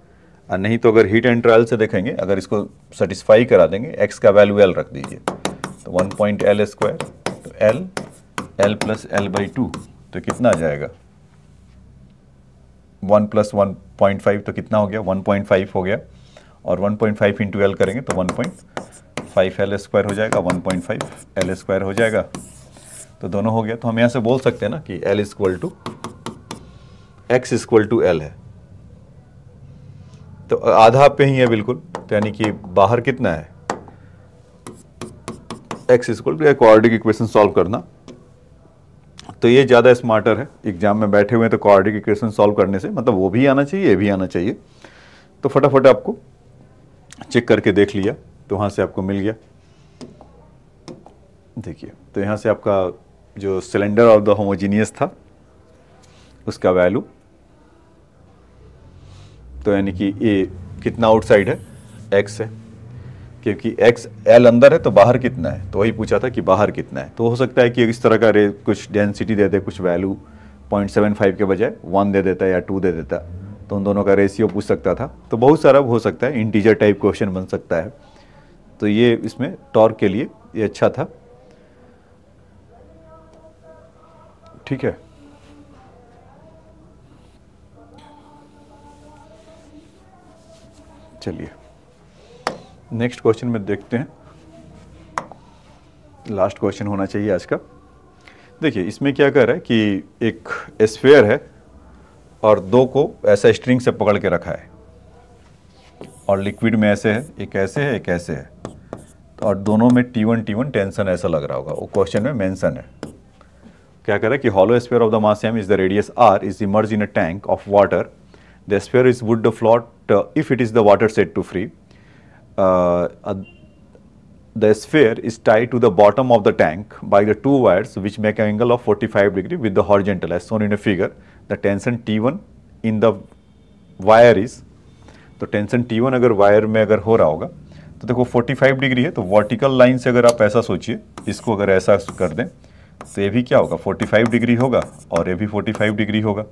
Speaker 1: और नहीं तो अगर हीट एंड ट्रायल से देखेंगे, अगर इसको सेटिस्फाई करा देंगे, x का वैल्यू l रख दीजिए, तो 1.l स्क्वायर, तो l plus L by to, तो कितना आ जाएगा, 1 प्लस 1.5, तो कितना हो गया, 1.5 हो गया, और 1.5 इंटू एल करेंगे तो 1.5 एल स्क्वायर हो जाएगा, 1.5 एल स्क्वायर हो जाएगा, तो दोनों हो गया। तो हम यहाँ से बोल सकते हैं ना कि l equal to x equal to l है, तो आधा पे ही है बिल्कुल, तो यानी कि बाहर कितना है, x equal to quadratic equation solve करना, तो ये ज़्यादा स्मार्टर है। एग्जाम में बैठे हुए हैं तो क्वाड्रेटिक इक्वेशन सॉल्व करने से, मतलब वो भी आना चाहिए, ये भी आना चाहिए, तो फटाफट आपको चेक करके देख लिया, तो वहाँ से आपको मिल गया। देखिए, तो यहाँ से आपका जो सिलेंडर ऑफ द होमोजीनियस था उसका वैल्यू, तो यानी कि ये कितना आउटसाइड है, x है, क्योंकि x l अंदर है तो बाहर कितना है, तो वही पूछा था कि बाहर कितना है। तो हो सकता है कि इस तरह का कुछ डेंसिटी दे दे, कुछ वैल्यू 0.75 के बजाय 1 दे देता या 2 दे देता, तो उन दोनों का रेशियो पूछ सकता था। तो बहुत सारा हो सकता है, इंटीजर टाइप क्वेश्चन बन सकता है, तो ये इसमें टॉर्क के लिए ये अच्छा था, ठीक है। चलिए नेक्स्ट क्वेश्चन में देखते हैं, लास्ट क्वेश्चन होना चाहिए आज का। देखिए इसमें क्या कर रहा है कि एक स्फीयर है और दो को ऐसा स्ट्रिंग से पकड़ के रखा है, और लिक्विड में ऐसे है, एक ऐसे है एक ऐसे है, तो और दोनों में T1 टेंशन ऐसा लग रहा होगा, वो क्वेश्चन में मेंशन है। क्या कर रहा है कि hollow sphere of the mass m is the radius r is immersed in a tank of water. The sphere is would float if it is the water set to free. the sphere is tied to the bottom of the tank by the two wires which make an angle of 45 degree with the horizontal as shown in a figure. The tension T1 in the wire is, तो tension T1 अगर wire में अगर हो रहा होगा तो देखो 45 degree है, तो वर्टिकल लाइन से अगर आप ऐसा सोचिए, इसको अगर ऐसा कर दें तो ये भी क्या होगा 45 डिग्री होगा और ये भी 45 डिग्री होगा।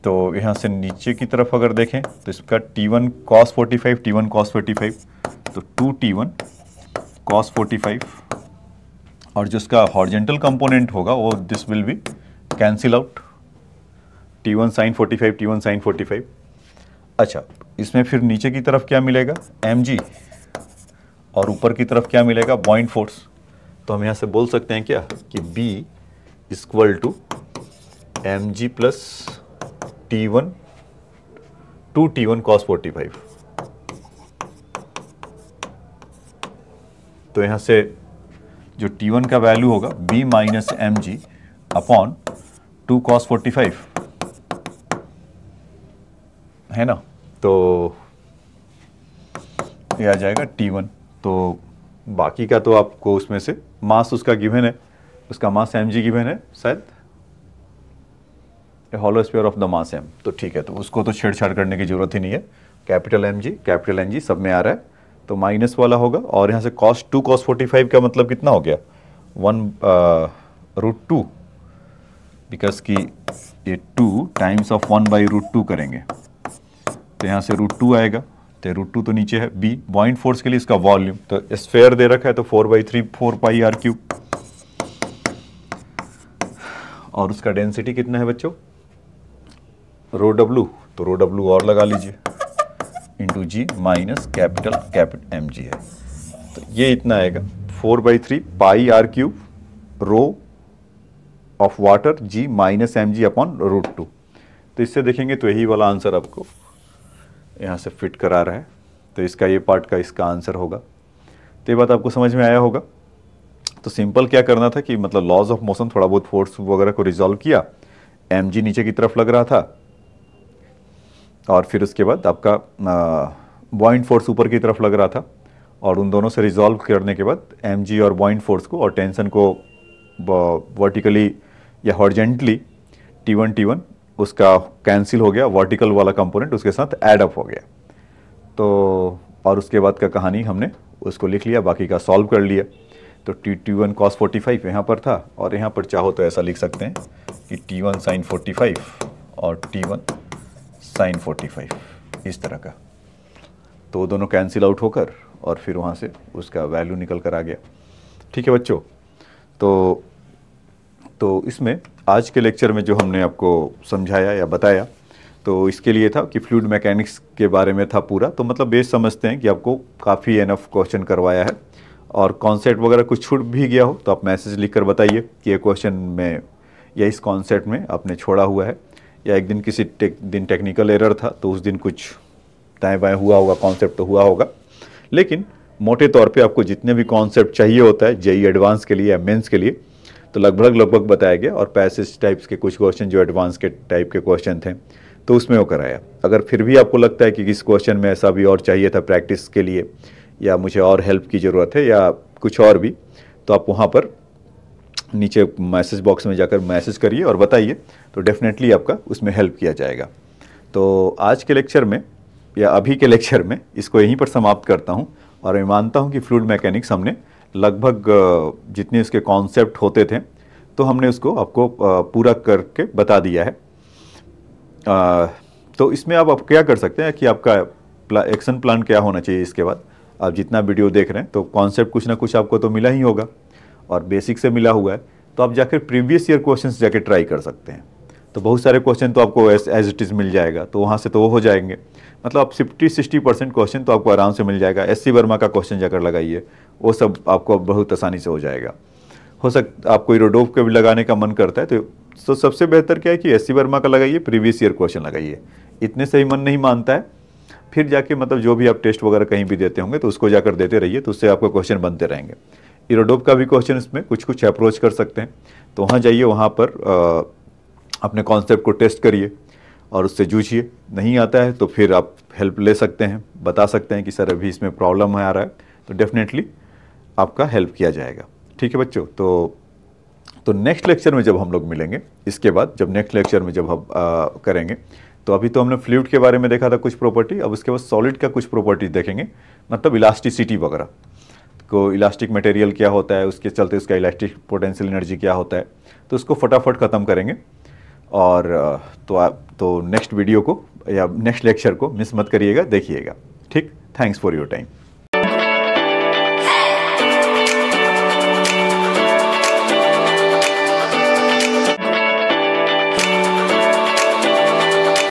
Speaker 1: तो यहाँ से नीचे की तरफ अगर देखें तो इसका T1 cos 45, T1 cos 45, तो 2T1 cos 45 और जो इसका हॉरिजॉन्टल कंपोनेंट होगा वो this will be cancel out, T1 sin 45, T1 sin 45। अच्छा, इसमें फिर नीचे की तरफ क्या मिलेगा mg और ऊपर की तरफ क्या मिलेगा बॉइंट फोर्स। तो हम यहाँ से बोल सकते हैं क्या कि B equal to mg plus T1 2T1 cos 45। तो यहाँ से जो T1 का वैल्यू होगा B minus mg upon 2 cos 45 है ना, तो ये आ जाएगा T1। तो बाकी का तो आपको उसमें से मास उसका गिवन है, उसका मास mg गिवन है शायद, hollow sphere of the mass m। तो ठीक है, तो उसको तो छेड़छाड़ करने की जरूरत ही नहीं है, कैपिटल Ng सब में आ रहा है तो माइनस वाला होगा। और यहाँ से cos 2 cos 45 का मतलब कितना हो गया 1/√2, बिकॉज कि ये 2 टाइम्स ऑफ 1/√2 करेंगे तो यहाँ से √2 आएगा, तो √2 तो नीचे है। B बॉइंट फोर्स के लिए इसका वॉल्यूम, तो स्फेयर दे रखा है तो 4/3 4πr3 और उसका डेंसिटी कितना है बच्चों ρw, तो ρw और लगा लीजिए into g minus capital mg है, तो ये इतना आएगा 4/3 πr3 rho of water g minus mg upon √2। तो इससे देखेंगे तो यही वाला आंसर आपको यहाँ से फिट करा रहा है, तो इसका ये पार्ट का इसका आंसर होगा। तो ये बात आपको समझ में आया होगा। तो सिंपल क्या करना था कि मतलब लॉज ऑफ मोशन थोड़ा बहुत फोर्स वगैरह को रिजॉल्व किया, mg नीचे की तरफ लग रहा था और फिर उसके बाद आपका बॉइंट फोर्स ऊपर की तरफ लग रहा था, और उन दोनों से रिजॉल्व करने के बाद mg और बॉइंट फोर्स को और टेंशन को वर्टिकली या हॉरिजॉन्टली T1 उसका कैंसिल हो गया, वर्टिकल वाला कंपोनेंट उसके साथ ऐड अप हो गया। तो और उसके बाद का कहानी हमने उसको लिख लिया, बाकी का सॉल्व कर लिया। तो T1 cos 45 यहाँ पर था, और यहाँ पर चाहो तो ऐसा लिख सकते हैं कि T1 sin 45 और T1 sin 45 इस तरह का, तो दोनों कैंसिल आउट होकर और फिर वहाँ से उसका वैल्यू निकल कर आ गया। ठीक है बच्चों, तो इसमें आज के लेक्चर में जो हमने आपको समझाया या बताया, तो इसके लिए था कि फ्लूइड मैकेनिक्स के बारे में था पूरा। तो मतलब बेस समझते हैं कि आपको काफ़ी एनफ क्वेश्चन करवाया है, और कॉन्सेप्ट वगैरह कुछ छूट भी गया हो तो आप मैसेज लिख कर बताइए कि ये क्वेश्चन में या इस कॉन्सेप्ट में आपने छोड़ा हुआ है, या एक दिन किसी दिन टेक्निकल एरर था तो उस दिन कुछ दाएँ बाएँ हुआ होगा, कॉन्सेप्ट तो हुआ होगा। लेकिन मोटे तौर पे आपको जितने भी कॉन्सेप्ट चाहिए होता है जेई एडवांस के लिए या मेंस के लिए, तो लगभग बताया गया। और पैसेज टाइप्स के कुछ क्वेश्चन जो एडवांस के टाइप के क्वेश्चन थे तो उसमें वो कराया। अगर फिर भी आपको लगता है कि इस क्वेश्चन में ऐसा भी और चाहिए था प्रैक्टिस के लिए, या मुझे और हेल्प की ज़रूरत है या कुछ और भी, तो आप वहाँ पर नीचे मैसेज बॉक्स में जाकर मैसेज करिए और बताइए, तो डेफिनेटली आपका उसमें हेल्प किया जाएगा। तो आज के लेक्चर में या अभी के लेक्चर में इसको यहीं पर समाप्त करता हूँ, और मैं मानता हूँ कि फ्लूइड मैकेनिक्स हमने लगभग जितने उसके कॉन्सेप्ट होते थे तो हमने उसको आपको पूरा करके बता दिया है। तो इसमें आप क्या कर सकते हैं कि आपका एक्शन प्लान क्या होना चाहिए। इसके बाद आप जितना वीडियो देख रहे हैं तो कॉन्सेप्ट कुछ ना कुछ आपको तो मिला ही होगा, और बेसिक से मिला हुआ है, तो आप जाकर प्रीवियस ईयर क्वेश्चंस जाके ट्राई कर सकते हैं। तो बहुत सारे क्वेश्चन तो आपको एज इट इज़ मिल जाएगा, तो वहाँ से तो वो हो जाएंगे। मतलब आप 50-60% क्वेश्चन तो आपको आराम से मिल जाएगा। SC वर्मा का क्वेश्चन जाकर लगाइए, वो सब आपको बहुत आसानी से हो जाएगा। हो सकता आपको इरोडोव के भी लगाने का मन करता है तो सबसे बेहतर क्या है कि SC वर्मा का लगाइए, प्रीवियस ईयर क्वेश्चन लगाइए। इतने से ही मन नहीं मानता है, फिर जाके मतलब जो भी आप टेस्ट वगैरह कहीं भी देते होंगे तो उसको जाकर देते रहिए, तो उससे आपको क्वेश्चन बनते रहेंगे। इरोडोव का भी क्वेश्चन इसमें कुछ अप्रोच कर सकते हैं, तो वहाँ जाइए, वहाँ पर अपने कॉन्सेप्ट को टेस्ट करिए, और उससे जूझिए। नहीं आता है तो फिर आप हेल्प ले सकते हैं, बता सकते हैं कि सर अभी इसमें प्रॉब्लम आ रहा है, तो डेफिनेटली आपका हेल्प किया जाएगा। ठीक है बच्चों, तो नेक्स्ट लेक्चर में जब हम लोग मिलेंगे, इसके बाद जब नेक्स्ट लेक्चर में जब हम करेंगे, तो अभी तो हमने फ्लूइड के बारे में देखा था कुछ प्रॉपर्टी, अब उसके बाद सॉलिड का कुछ प्रॉपर्टी देखेंगे, मतलब इलास्टिसिटी वगैरह को, इलास्टिक मटेरियल क्या होता है, उसके चलते उसका इलास्टिक पोटेंशियल एनर्जी क्या होता है, तो उसको फटाफट ख़त्म करेंगे। और तो नेक्स्ट वीडियो को या नेक्स्ट लेक्चर को मिस मत करिएगा, देखिएगा। ठीक, थैंक्स फॉर योर टाइम।